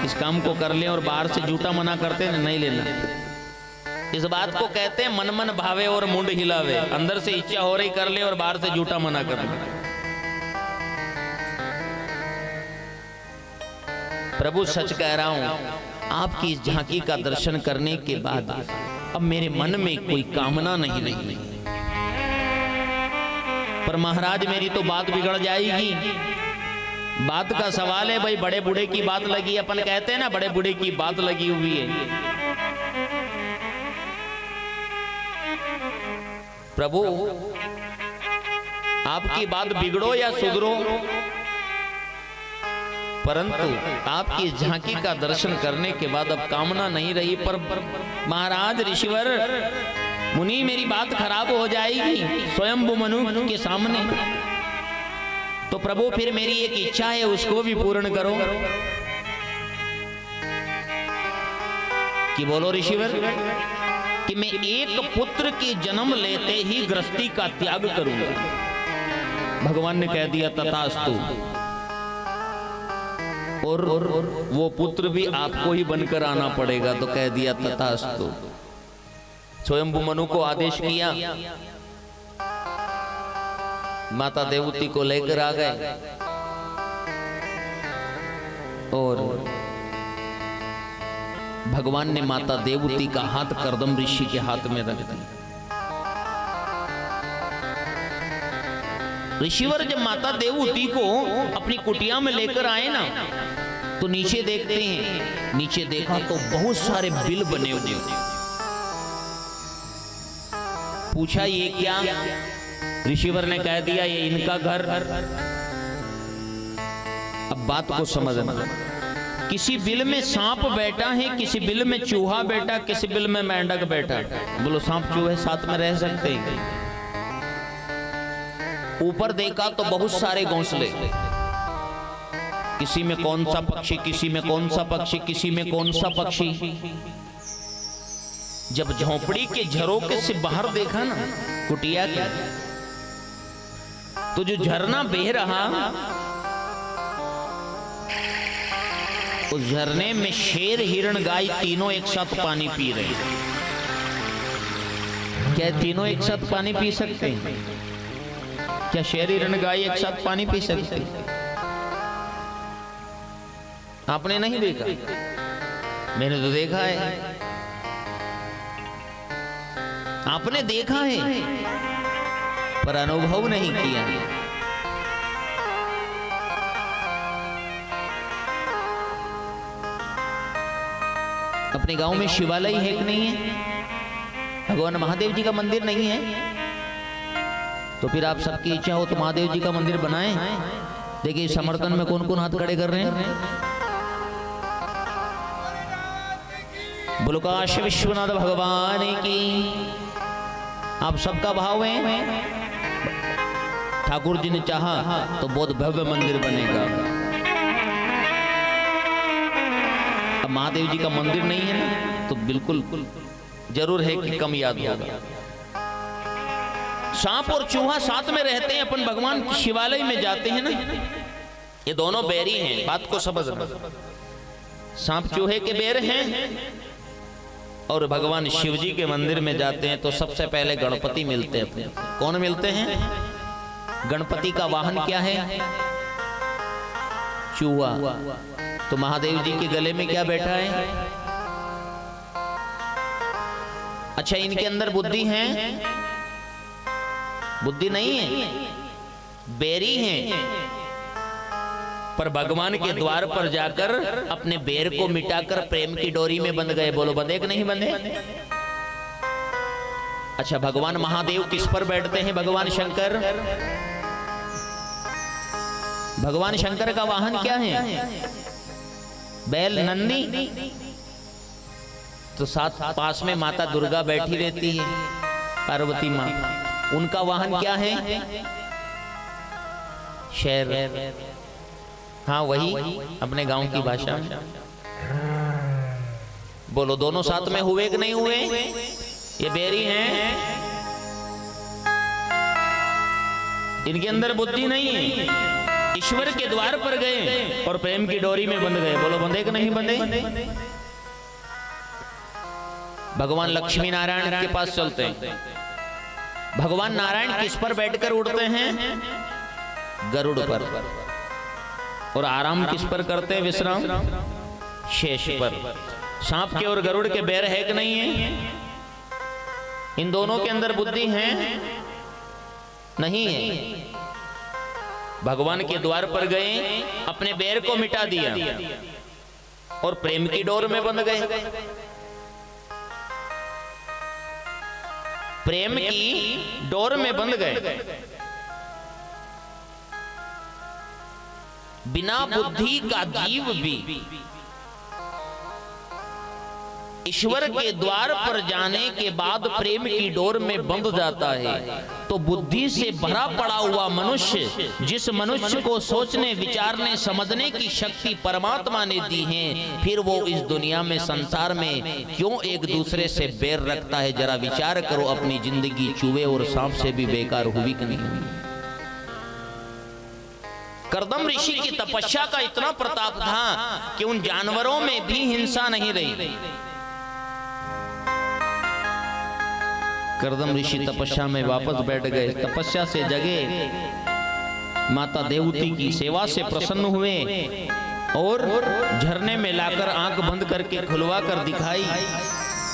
[SPEAKER 1] इस काम को कर ले, और बाहर से झूठा मना करते हैं नहीं लेना। इस बात को कहते हैं मन मन भावे और मुंड हिलावे। अंदर से इच्छा हो रही कर ले और बाहर से झूठा मना कर ले। प्रभु सच कह रहा हूं, आपकी इस झांकी का दर्शन करने के बाद अब मेरे मन में कोई कामना नहीं रही। पर महाराज मेरी तो बात बिगड़ जाएगी। बात का सवाल है भाई, बड़े बूढ़े की बात लगी, अपन कहते हैं ना बड़े बूढ़े की बात लगी हुई है। प्रभु आपकी बात बिगड़ो या सुधरो, परंतु आपकी झांकी का दर्शन करने के बाद अब कामना नहीं रही। पर महाराज ऋषिवर मुनि मेरी बात खराब हो जाएगी स्वयंभू मनु के सामने, तो प्रभु फिर मेरी एक इच्छा है उसको भी पूर्ण करो। कि बोलो ऋषिवर, कि मैं एक पुत्र के जन्म लेते ही गृहस्थी का त्याग करूंगा। भगवान ने कह दिया तथास्तु, और वो पुत्र भी आपको ही बनकर आना पड़ेगा। तो कह दिया तथास्तु। स्वयंभू मनु को आदेश किया, माता देवती को लेकर आ गए और भगवान ने माता देवती का हाथ कर्दम ऋषि के हाथ में रख दिया। ऋषिवर जब माता देवती को अपनी कुटिया में लेकर आए ना, तो नीचे देखते हैं, नीचे देखा तो बहुत सारे बिल बने हुए। पूछा ये क्या? ऋषिवर ने कह दिया ये इनका घर। अब बात को समझना, किसी बिल में सांप बैठा है, किसी बिल में चूहा बैठा, किसी बिल में मेंढक बैठा। बोलो सांप चूहे साथ में रह सकते हैं? ऊपर देखा तो बहुत सारे घोंसले, किसी में कौन सा पक्षी, किसी में कौन सा पक्षी, किसी में कौन सा पक्षी। जब झोपड़ी के झरोके से बाहर देखा ना कुटिया के, तो जो झरना बह रहा, उस झरने में शेर हिरण गाय तीनों एक साथ पानी पी रहे। क्या तीनों एक साथ पानी पी सकते हैं? क्या शेर हिरण गाय एक साथ पानी पी सकते हैं? आपने नहीं देखा? मैंने तो देखा है। आपने देखा है पर अनुभव नहीं किया। अपने गांव में शिवालय है कि नहीं है? भगवान महादेव जी का मंदिर नहीं है? तो फिर आप सबकी इच्छा हो तो महादेव जी का मंदिर बनाएं। देखिए समर्थन में कौन कौन हाथ खड़े कर रहे हैं। बोलो काशी विश्वनाथ भगवान की। आप सबका भाव है। ठाकुर जी ने चाहा तो बहुत भव्य मंदिर बनेगा। अब महादेव जी का मंदिर नहीं है ना, तो बिल्कुल जरूर है कि कम याद होगा। सांप और चूहा साथ में रहते हैं। अपन भगवान शिवालय में जाते हैं ना, ये दोनों बैरी हैं। बात को समझना, सांप चूहे के बैर हैं। और भगवान शिव जी के मंदिर में जाते हैं तो सबसे पहले गणपति मिलते हैं अपने। कौन मिलते हैं? गणपति का वाहन क्या है? चूहा। तो महादेव जी के गले में क्या बैठा है? अच्छा, इनके अंदर बुद्धि है? बुद्धि नहीं है, बैरी हैं। पर भगवान के द्वार पर जाकर अपने बैर को मिटाकर प्रेम की डोरी में बंध गए। बोलो बंधे कि नहीं बंधे? अच्छा, भगवान महादेव किस पर बैठते हैं? भगवान शंकर। भगवान शंकर का वाहन क्या है? बैल नंदी। तो साथ पास में माता दुर्गा बैठी रहती है, पार्वती माँ। उनका वाहन क्या है? शेर। हाँ, वही अपने गांव की भाषा में। बोलो दोनों साथ में हुए कि नहीं हुए? ये बैरी हैं, इनके अंदर बुद्धि नहीं है। ईश्वर के द्वार पर गए और प्रेम की डोरी में बंध गए। बोलो बंधे कि नहीं बंधे? भगवान लक्ष्मी नारायण के पास चलते हैं। भगवान नारायण किस पर बैठकर उड़ते हैं? गरुड़ पर। और आराम किस पर करते हैं? विश्राम शेष पर। सांप के और गरुड़ के बैर है कि नहीं है? इन दोनों के अंदर बुद्धि है? नहीं है। भगवान के द्वार पर गए, अपने बैर को मिटा दिया और प्रेम की डोर में बंध गए। प्रेम की डोर में बंध गए। बिना बुद्धि का जीव भी ईश्वर के द्वार पर जाने के बाद प्रेम की डोर में बंध जाता है। तो बुद्धि से भरा पड़ा हुआ मनुष्य, जिस मनुष्य को सोचने विचारने समझने की शक्ति परमात्मा ने दी है, फिर वो इस दुनिया में संसार में क्यों एक दूसरे से बैर रखता है? जरा विचार करो, अपनी जिंदगी चूहे और सांप से भी बेकार हुई कि नहीं हुई? कर्दम ऋषि की तपस्या का इतना प्रताप था कि उन जानवरों में भी हिंसा नहीं रही। कर्दम ऋषि तपस्या में वापस बैठ गए। तपस्या से जगे, माता देवती की सेवा से प्रसन्न हुए और झरने में लाकर आंख बंद करके खुलवा कर दिखाई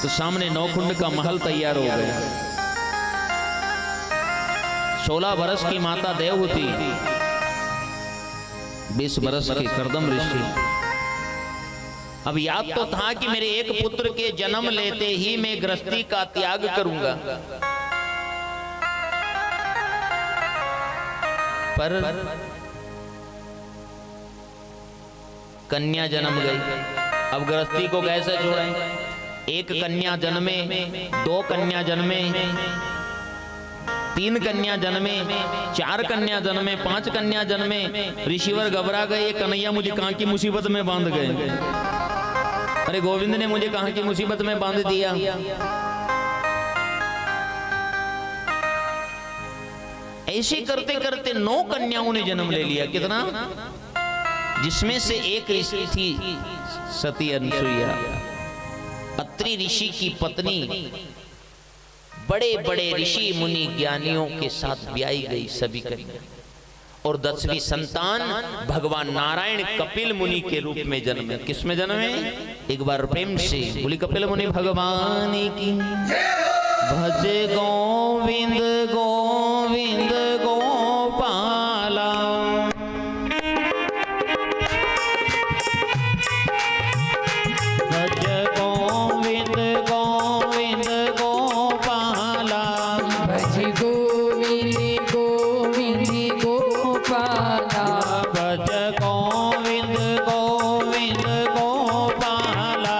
[SPEAKER 1] तो सामने नौकुंड का महल तैयार हो गया। 16 बरस की माता देवहूति, 20 बरस के कर्दम ऋषि। अब याद तो था कि मेरे एक पुत्र के जन्म लेते ही मैं गृहस्थी का त्याग करूंगा, पर कन्या जन्म गई। अब गृहस्थी को कैसे छोड़ें? एक कन्या जन्मे, 2 कन्या जन्मे, 3 कन्या जन्मे, 4 कन्या जन्मे, 5 कन्या जन्मे। ऋषिवर घबरा गए, कन्हैया मुझे कहां की मुसीबत में बांध गए। अरे गोविंद ने मुझे कहां की मुसीबत में बांध दिया। ऐसे करते करते 9 कन्याओं ने जन्म ले लिया। कितना? जिसमें से एक ऋषि थी सती अनसुईया, अत्रि ऋषि की पत्नी। बड़े बड़े ऋषि मुनि ज्ञानियों के साथ ब्याई गई सभी कन्या। और 10वीं संतान भगवान नारायण कपिल मुनि के रूप में जन्मे। किस में जन्मे? एक बार प्रेम से बोली, कपिल मुनि भगवान की भज गोविंद गोविंद गोपाला। भज गोविंद गोविंद गोपाला।
[SPEAKER 2] भज गोविंद गोविंद गोपाला।
[SPEAKER 1] भज गोविंद गोविंद गोपाला।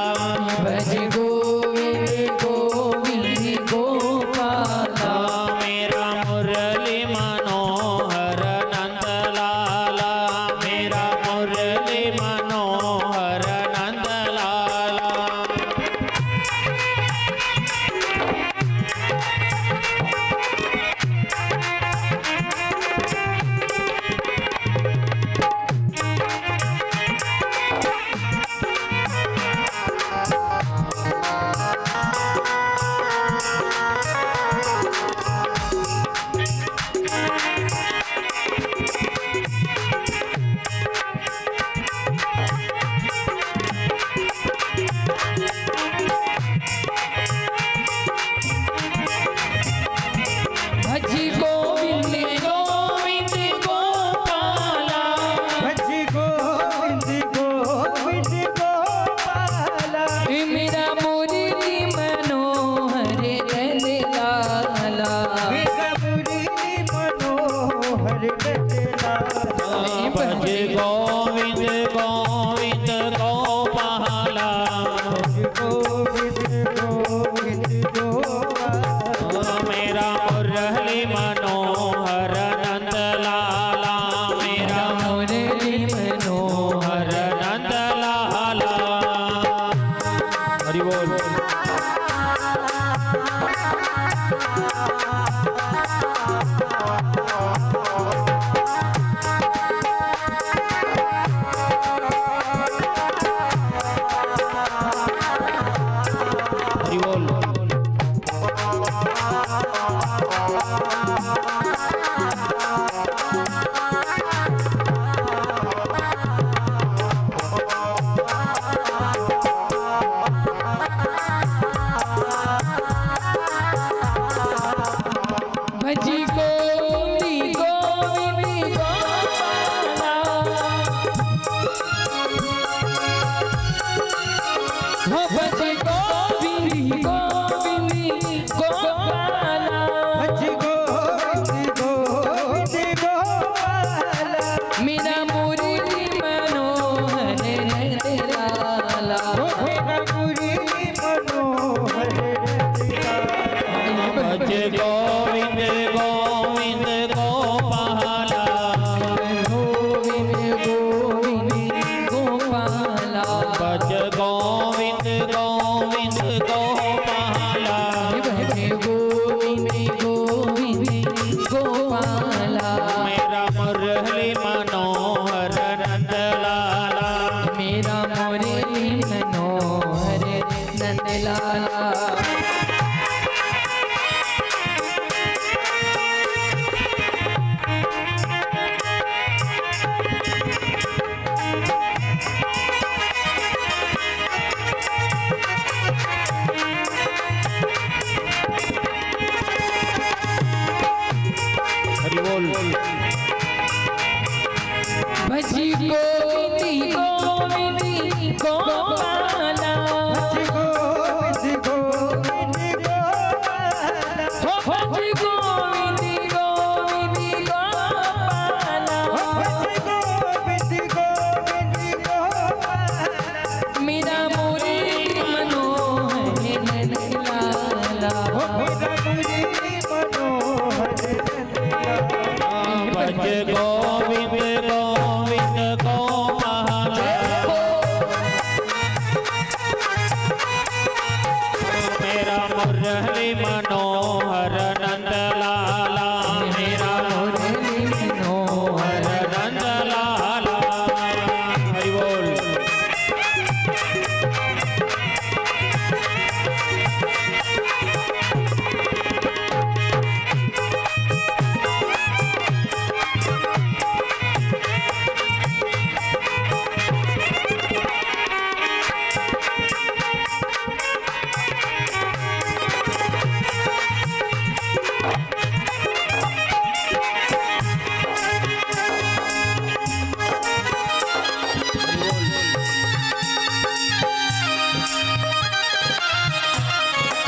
[SPEAKER 2] भज गोविंद गोविंद गोपाला।
[SPEAKER 1] मेरा मुरली मनोहर नंदलाला, मेरा मुरली मनोहर नंदलाला।
[SPEAKER 2] भज गोविंद गोविंद गोपाला।
[SPEAKER 3] भज गोविंद गोविंद गोपाला।
[SPEAKER 2] मेरा मुरली मनोहर नंदलाला।
[SPEAKER 3] मेरा मुरली मनोहर नंदलाला।
[SPEAKER 1] भज गोविंद गोविंद गोपाला।
[SPEAKER 3] भज गोविंद गोविंद गोपाला।
[SPEAKER 1] मेरा मुरली मनोहर नंदलाला, मेरा
[SPEAKER 2] मुरली मनोहर।
[SPEAKER 1] हर नंदलाला। हरि बोल। हरि बोल।
[SPEAKER 2] भज गोविंद गोविंद गोपाला। हो भज गोविंद गोविंद नंद लाला।
[SPEAKER 3] हरि बोल।
[SPEAKER 2] भजी गोविंदी गोविंदी गोपाला।
[SPEAKER 3] भज गोविंद गोविंद गोपाला।
[SPEAKER 2] भजी गोविंदी गोविंदी गोपाला।
[SPEAKER 3] भज गोविंद गोविंद गोपाला।
[SPEAKER 2] मेरा मुरली मनोहर नंद लाला।
[SPEAKER 3] मेरा मुरली मनोहर नंद लाला।
[SPEAKER 4] भज गोविंद गोविंद गोपाला। मेरा मुरली मनोहर नंद लाला। मेरा
[SPEAKER 2] मुरली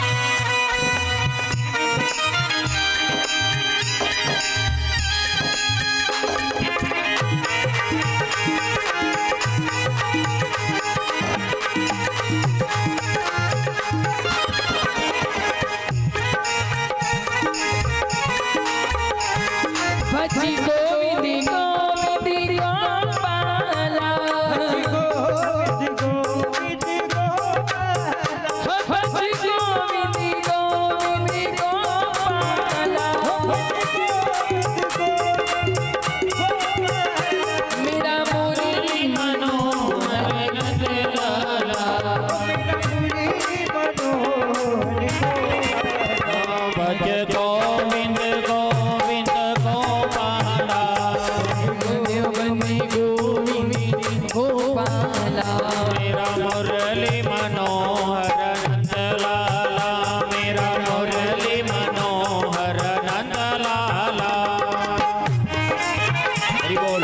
[SPEAKER 2] मनोहर
[SPEAKER 4] नंद लाला। हरि बोल।
[SPEAKER 2] भजी गोविंदी गोविंदी गोपाला।
[SPEAKER 3] गोविंद गोविंद गोपाला।
[SPEAKER 2] भजी गोविंदी गोविंदी गोपाला। मेरा मुरली मनोहर नंद लाला।
[SPEAKER 4] भज गोविंद गोविंद गोपाला।
[SPEAKER 2] गोविंदी गोविंदी गोपाला।
[SPEAKER 4] मेरा मुरली मनोहर नंद लाला। मेरा मुरली मनोहर नंद लाला। हरि बोल।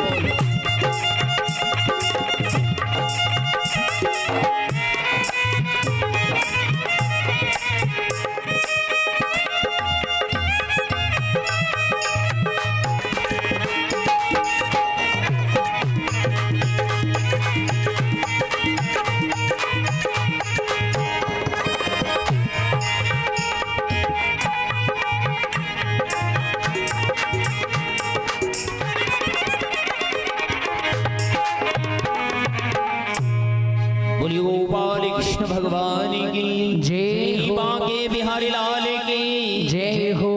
[SPEAKER 4] बोलिए गोपाल कृष्ण भगवान की
[SPEAKER 2] जय हो।
[SPEAKER 4] बांके बिहारी लाल की
[SPEAKER 2] जय हो।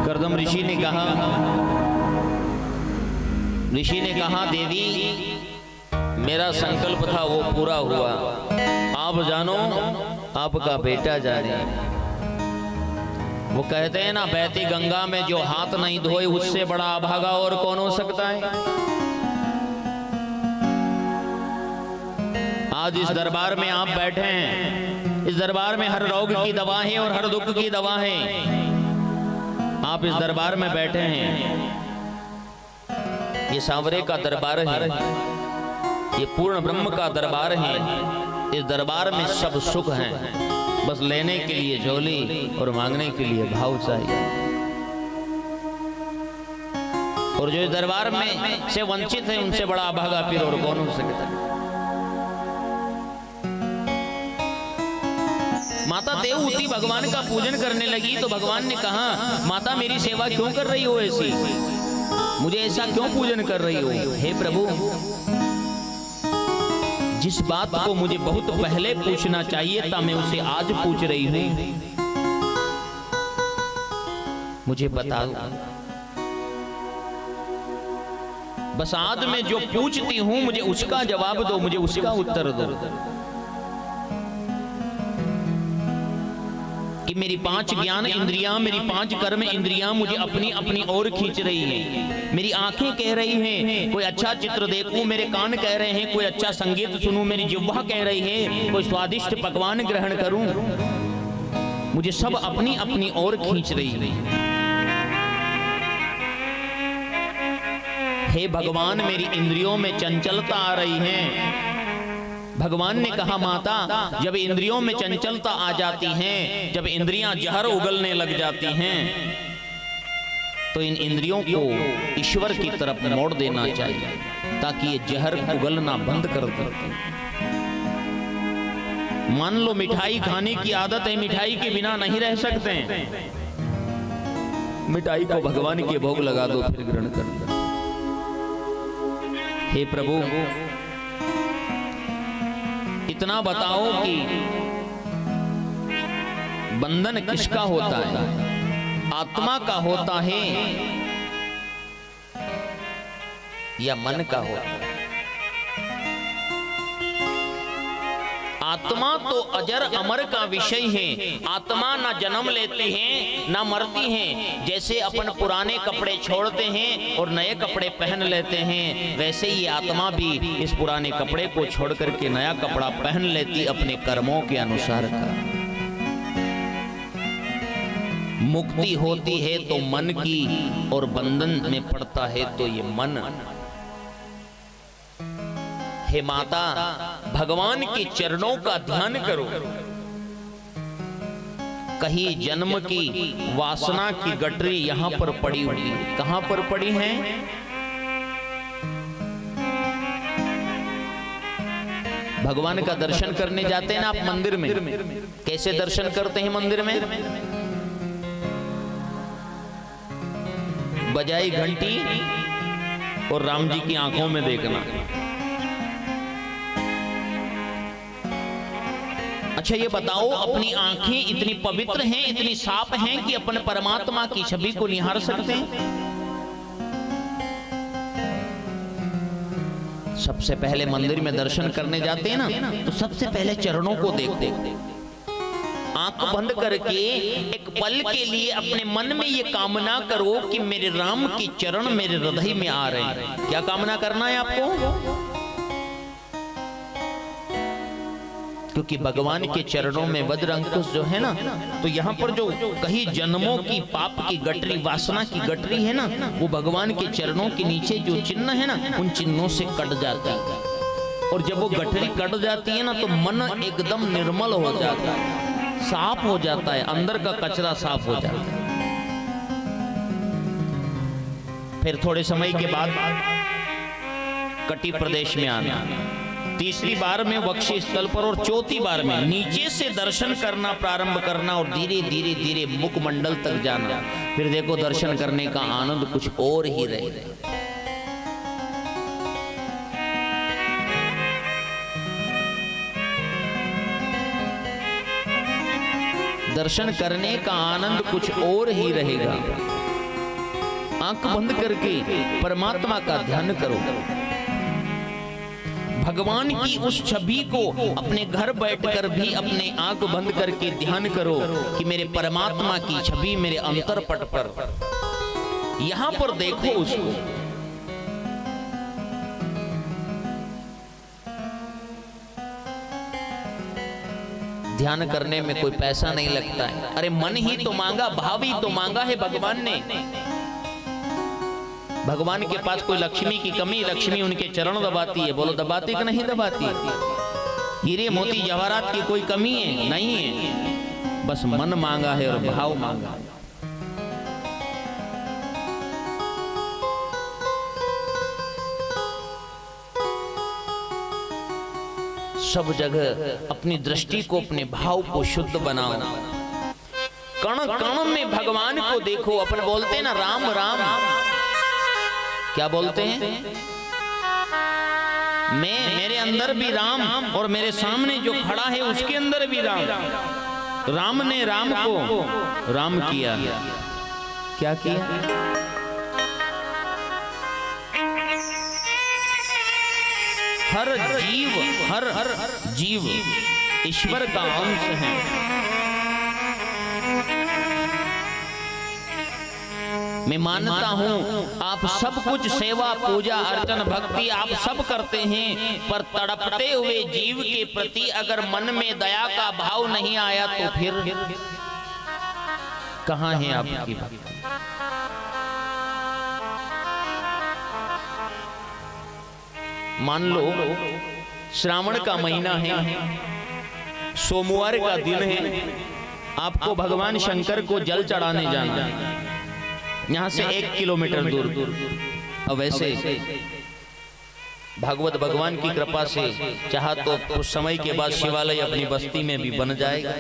[SPEAKER 1] करदम ऋषि ने कहा देवी मेरा संकल्प था वो पूरा हुआ, आप जानो आपका बेटा जाने। वो कहते हैं ना बहती गंगा में जो हाथ नहीं धोए उससे बड़ा अभागा और कौन हो सकता है। आज इस दरबार में आप बैठे हैं, इस दरबार में हर रोग की दवा है और हर दुख की दवा है। आप इस दरबार में बैठे हैं, ये सांवरे का दरबार है, ये पूर्ण ब्रह्म का दरबार है। इस दरबार में सब सुख है, बस लेने के लिए झोली और मांगने के लिए भाव चाहिए। और जो इस दरबार में से वंचित है उनसे बड़ा अभागा पीर और कौन हो सकता है। माता देवहूति भगवान का पूजन करने लगी तो भगवान ने कहा माता मेरी सेवा क्यों कर रही हो ऐसी, मुझे ऐसा क्यों पूजन कर रही हो। हे प्रभु जिस बात को मुझे बहुत पहले पूछना चाहिए था मैं उसे आज पूछ रही हूं, मुझे बता दो। बस आज मैं जो पूछती हूं मुझे उसका जवाब दो, मुझे उसका उत्तर दो। कि मेरी 5 ज्ञान इंद्रियां, मेरी 5 कर्म इंद्रियां मुझे अपनी अपनी ओर खींच रही हैं। मेरी आंखें कह रही हैं कोई अच्छा चित्र देखूं, मेरे कान कह रहे हैं कोई अच्छा संगीत सुनूं, मेरी जिह्वा कह रही है कोई स्वादिष्ट पकवान ग्रहण करूं। मुझे सब अपनी अपनी ओर खींच रही है। हे भगवान, मेरी इंद्रियों में चंचलता आ रही है। भगवान ने कहा माता, जब इंद्रियों में चंचलता आ जाती है, जब इंद्रियां जहर उगलने लग जाती हैं, तो इन इंद्रियों को ईश्वर की तरफ मोड़ देना चाहिए ताकि ये जहर उगलना बंद कर दे। मान लो मिठाई खाने की आदत है, मिठाई के बिना नहीं रह सकते हैं, मिठाई को भगवान के भोग लगा दो, फिर ग्रहण कर दो। हे प्रभु, इतना बताओ कि बंधन किसका होता है? आत्मा का होता है या मन का होता है? आत्मा तो अजर अमर का विषय है। आत्मा ना जन्म लेती है ना मरती है। जैसे अपन पुराने कपड़े छोड़ते हैं और नए कपड़े पहन लेते हैं, वैसे ही आत्मा भी इस पुराने कपड़े को छोड़ करके नया कपड़ा पहन लेती अपने कर्मों के अनुसार का। मुक्ति होती है तो मन की, और बंधन में पड़ता है तो ये मन। हे माता, भगवान के चरणों का ध्यान करो। कहीं जन्म की वासना की गठरी यहां पर पड़ी हुई है। कहां पर पड़ी है? भगवान का दर्शन करने जाते हैं ना आप मंदिर में, कैसे दर्शन करते हैं मंदिर में? बजाई घंटी और राम जी की आंखों में देखना। अच्छा ये बताओ, अपनी आंखें इतनी पवित्र हैं, इतनी साफ हैं कि अपन परमात्मा की छवि को निहार सकते हैं? सबसे पहले मंदिर में दर्शन करने जाते हैं ना, तो सबसे पहले चरणों को देखते। आंख बंद करके एक पल के लिए अपने मन में ये कामना करो कि मेरे राम के चरण मेरे हृदय में आ रहे हैं। क्या कामना करना है आपको? क्योंकि भगवान के चरणों में वज्र अंकुश जो है ना, तो यहाँ पर जो कहीं जन्मों की पाप की गठरी, वासना की गठरी है ना, वो भगवान के चरणों के नीचे जो चिन्ह है ना, उन चिन्हों से कट जाता है। और जब वो गठरी कट जाती है ना, तो मन एकदम निर्मल हो जाता है, साफ हो जाता है, अंदर का कचरा साफ हो जाता है। फिर थोड़े समय के बाद कटी प्रदेश में आना, तीसरी बार में वक्षी स्थल पर, और चौथी बार में नीचे से दर्शन करना प्रारंभ करना, और धीरे धीरे धीरे मुखमंडल तक जाना। फिर देखो दर्शन करने का आनंद कुछ और ही रहे। दर्शन करने का आनंद कुछ और ही रहेगा। आंख बंद करके परमात्मा का ध्यान करो। भगवान की उस छवि को अपने घर बैठकर भी अपने आंख बंद करके ध्यान करो कि मेरे परमात्मा की छवि मेरे अंतरपट पर, यहां पर देखो उसको। ध्यान करने में कोई पैसा नहीं लगता है। अरे मन ही तो मांगा, भाव ही तो मांगा है भगवान ने। भगवान के पास कोई लक्ष्मी की कमी, लक्ष्मी उनके चरण दबाती है। बोलो दबाती कि नहीं दबाती? हीरे मोती जवाहरात की कोई कमी है? नहीं है। बस मन मांगा है और भाव मांगा है। सब जगह अपनी दृष्टि को, अपने भाव को शुद्ध बनाओ। कण कण में भगवान को देखो। अपन बोलते हैं ना राम राम, क्या बोलते हैं? मैं, मेरे अंदर भी राम, और मेरे सामने जो खड़ा है उसके अंदर भी राम। राम ने राम को राम किया। क्या किया? हर जीव ईश्वर का अंश है। मैं मानता हूँ आप सब कुछ सेवा पूजा अर्चन भक्ति आप सब करते हैं, पर तड़पते हुए जीव के प्रति अगर मन में दया का भाव नहीं आया तो फिर कहाँ है आपकी भक्ति? मान लो श्रावण का महीना है, सोमवार का दिन है, आपको भगवान शंकर को जल चढ़ाने जाना है, यहां से 1 किलोमीटर दूर। अब वैसे भागवत भगवान की कृपा से चाहा तो कुछ समय के बाद शिवालय अपनी बस्ती में भी बन जाएगा।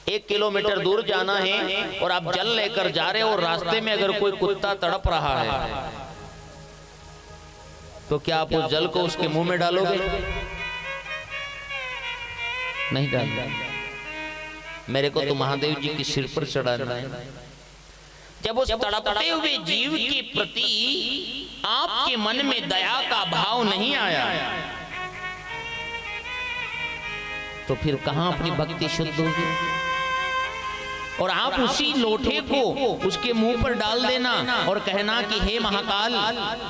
[SPEAKER 1] 1 किलोमीटर दूर जाना है और आप जल लेकर जा रहे हो और रास्ते में अगर कोई कुत्ता तड़प रहा है तो क्या आप उस जल को उसके मुंह में डालोगे? नहीं डालोगे। मेरे को तो महादेव जी के सिर पर चढ़ाना है। जब उस तड़पते हुए जीव के प्रति आपके मन में दया का भाव नहीं आया तो फिर कहां अपनी भक्ति शुद्ध होगी? और आप उसी लोटे को उसके मुंह पर डाल देना और कहना कि हे महाकाल,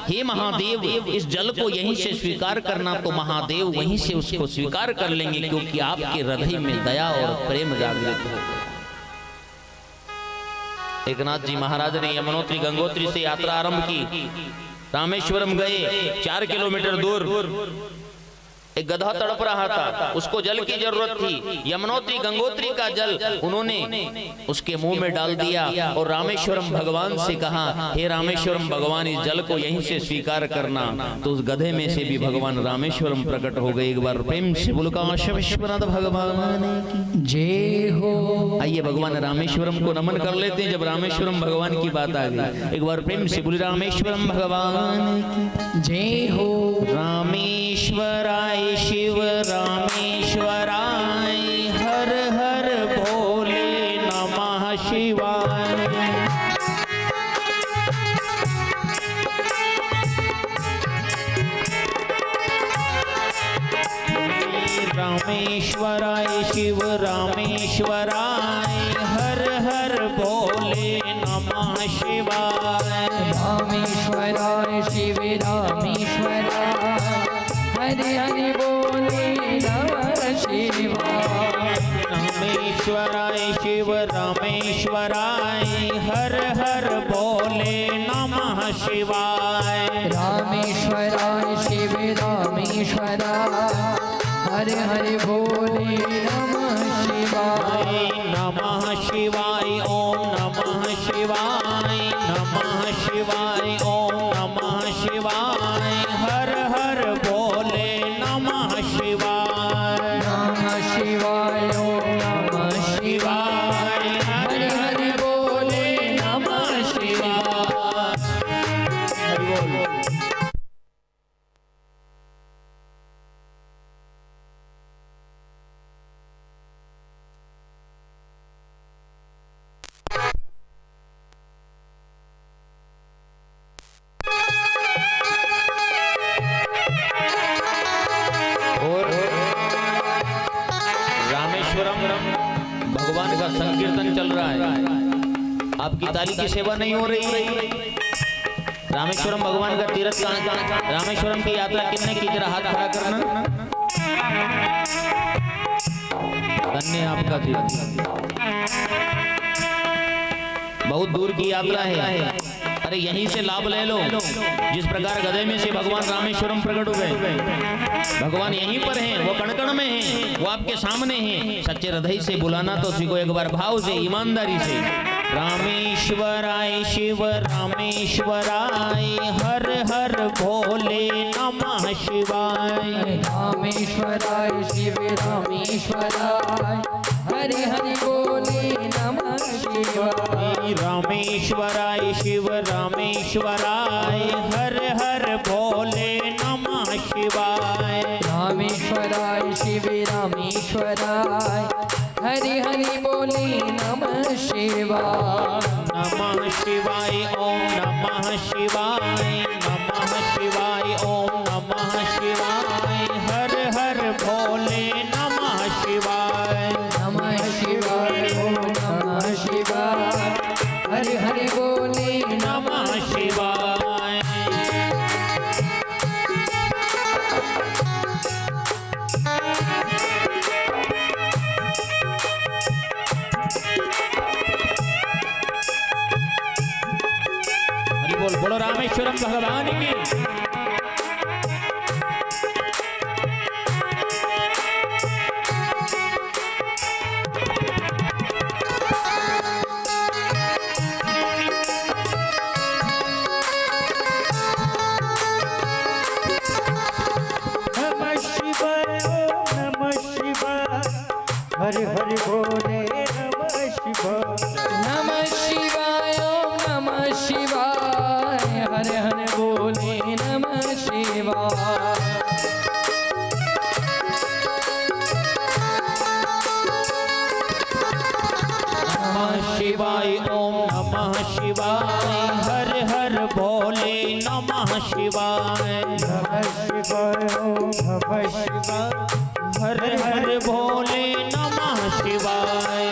[SPEAKER 1] हे महादेव, इस जल को यहीं से स्वीकार करना, तो महादेव वहीं से उसको स्वीकार कर लेंगे, क्योंकि आपके हृदय में दया और प्रेम जागृत हो। एकनाथ जी महाराज ने यमुनोत्री गंगोत्री से यात्रा आरंभ की, रामेश्वरम गए। 4 किलोमीटर दूर एक गधा तड़प रहा था, उसको जल की जरूरत थी। यमुनोत्री गंगोत्री का जल उन्होंने उसके मुंह में डाल दिया और रामेश्वरम भगवान से कहा, हे रामेश्वरम भगवान, इस जल को यहीं से स्वीकार करना। तो उस गधे में से भी भगवान रामेश्वरम प्रकट हो गए। एक बार प्रेम से बोलो काशी विश्वनाथ भगवान की
[SPEAKER 2] जय हो।
[SPEAKER 1] आइए भगवान रामेश्वरम को नमन कर लेते हैं जब रामेश्वरम भगवान की बात आ गई। एक बार प्रेम से बोले रामेश्वरम भगवान की
[SPEAKER 2] जय हो।
[SPEAKER 1] रामेश्वराय शिव रामेश्वराय, हर हर भोले नमः शिवाय। रामेश्वराय शिव रामेश्वराय, हर हर भोले नमः शिवाय।
[SPEAKER 2] रामेश्वराय शिव रामेश्वराय, हरि हरि बोले नमः शिवाय।
[SPEAKER 1] रामेश्वराय शिव रामेश्वराय, हर हर भोले नमः शिवाय।
[SPEAKER 2] रामेश्वराय शिव रामेश्वराय, हरि हरि बोले नमः शिवाय।
[SPEAKER 1] नमः शिवाय ओम नमः शिवाय, नमः शिवाय ओम नमः शिवाय, हर हर भोले नमः शिवाय।
[SPEAKER 2] नमः शिवाय ओम नमः शिवाय, हरि हरि बोले नमः शिवाय।
[SPEAKER 1] हरि बोल। भगवान का संकीर्तन चल रहा है, आपकी ताली की सेवा नहीं हो रही है। रामेश्वरम भगवान का तीर्थ का रामेश्वरम की यात्रा कितने की? जरा हाथ खड़ा करना। धन्य आपका तीर्थ, बहुत दूर की यात्रा है। अरे यहीं से लाभ ले लो। जिस प्रकार गधे में से भगवान रामेश्वरम प्रकट हो गए, भगवान यहीं पर हैं, वो कण-कण में हैं, वो आपके सामने हैं। सच्चे हृदय से बुलाना तो सीखो, एक बार भाव से, ईमानदारी से। रामेश्वराय शिव रामेश्वराय, हर हर भोले नमः शिवाय।
[SPEAKER 2] रामेश्वराय शिव रामेश्वराय, हरि हरि बोले नमः शिवाय।
[SPEAKER 1] रामेश्वराय शिव रामेश्वराय, हर हर भोले नमः शिवाय।
[SPEAKER 2] रामेश्वराय शिव रामेश्वराय, हरि हरि बोले नमः शिवाय।
[SPEAKER 1] नमः शिवाय ओम नमः शिवाय, नमः शिवाय ओम नमः शिवाय, हर हर भोले नमः शिवाय।
[SPEAKER 2] नमः शिवाय ओम नमः शिवाय,
[SPEAKER 4] हर हर भोले नमः शिवाय।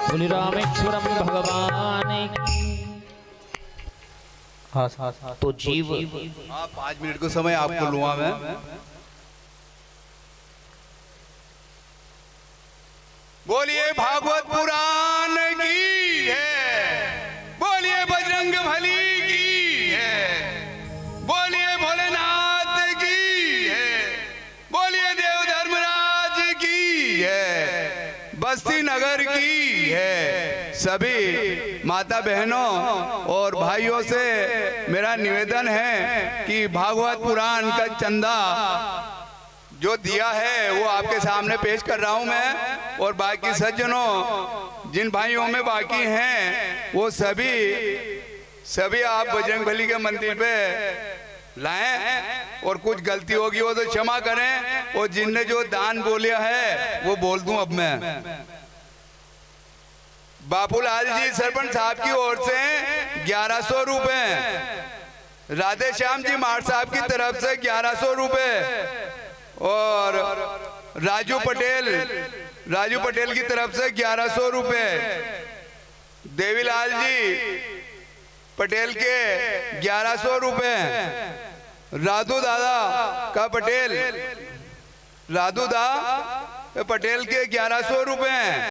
[SPEAKER 4] बोले रामेश्वरम भगवान की।
[SPEAKER 1] तो जीव
[SPEAKER 5] हाँ 5 मिनट को समय आपको लूँगा मैं। बोलिए भागवत पुराण की है, बोलिए बजरंग बली की है, बोलिए भोलेनाथ की है, बोलिए देव धर्मराज की है, बस्ती नगर की है। सभी माता बहनों और भाइयों से मेरा निवेदन है कि भागवत पुराण का चंदा जो दिया है वो आपके सामने पेश कर रहा हूं मैं। और बाकी सज्जनों जिन भाइयों में बाकी हैं वो सभी आप बजरंग बली के मंदिर पे लाएं। और कुछ गलती होगी वो तो क्षमा करें। और जिनने जो दान बोलिया है वो बोल दूं अब मैं। बापूलाल जी सरपंच साहब की ओर से 1100 रुपए, राधे श्याम जी मार साहब की तरफ से 1100 रुपए, और राजू पटेल की तरफ से 1100 रुपए, देवीलाल जी पटेल के 1100 रुपए, राधू दादा पटेल के 1100 रुपए,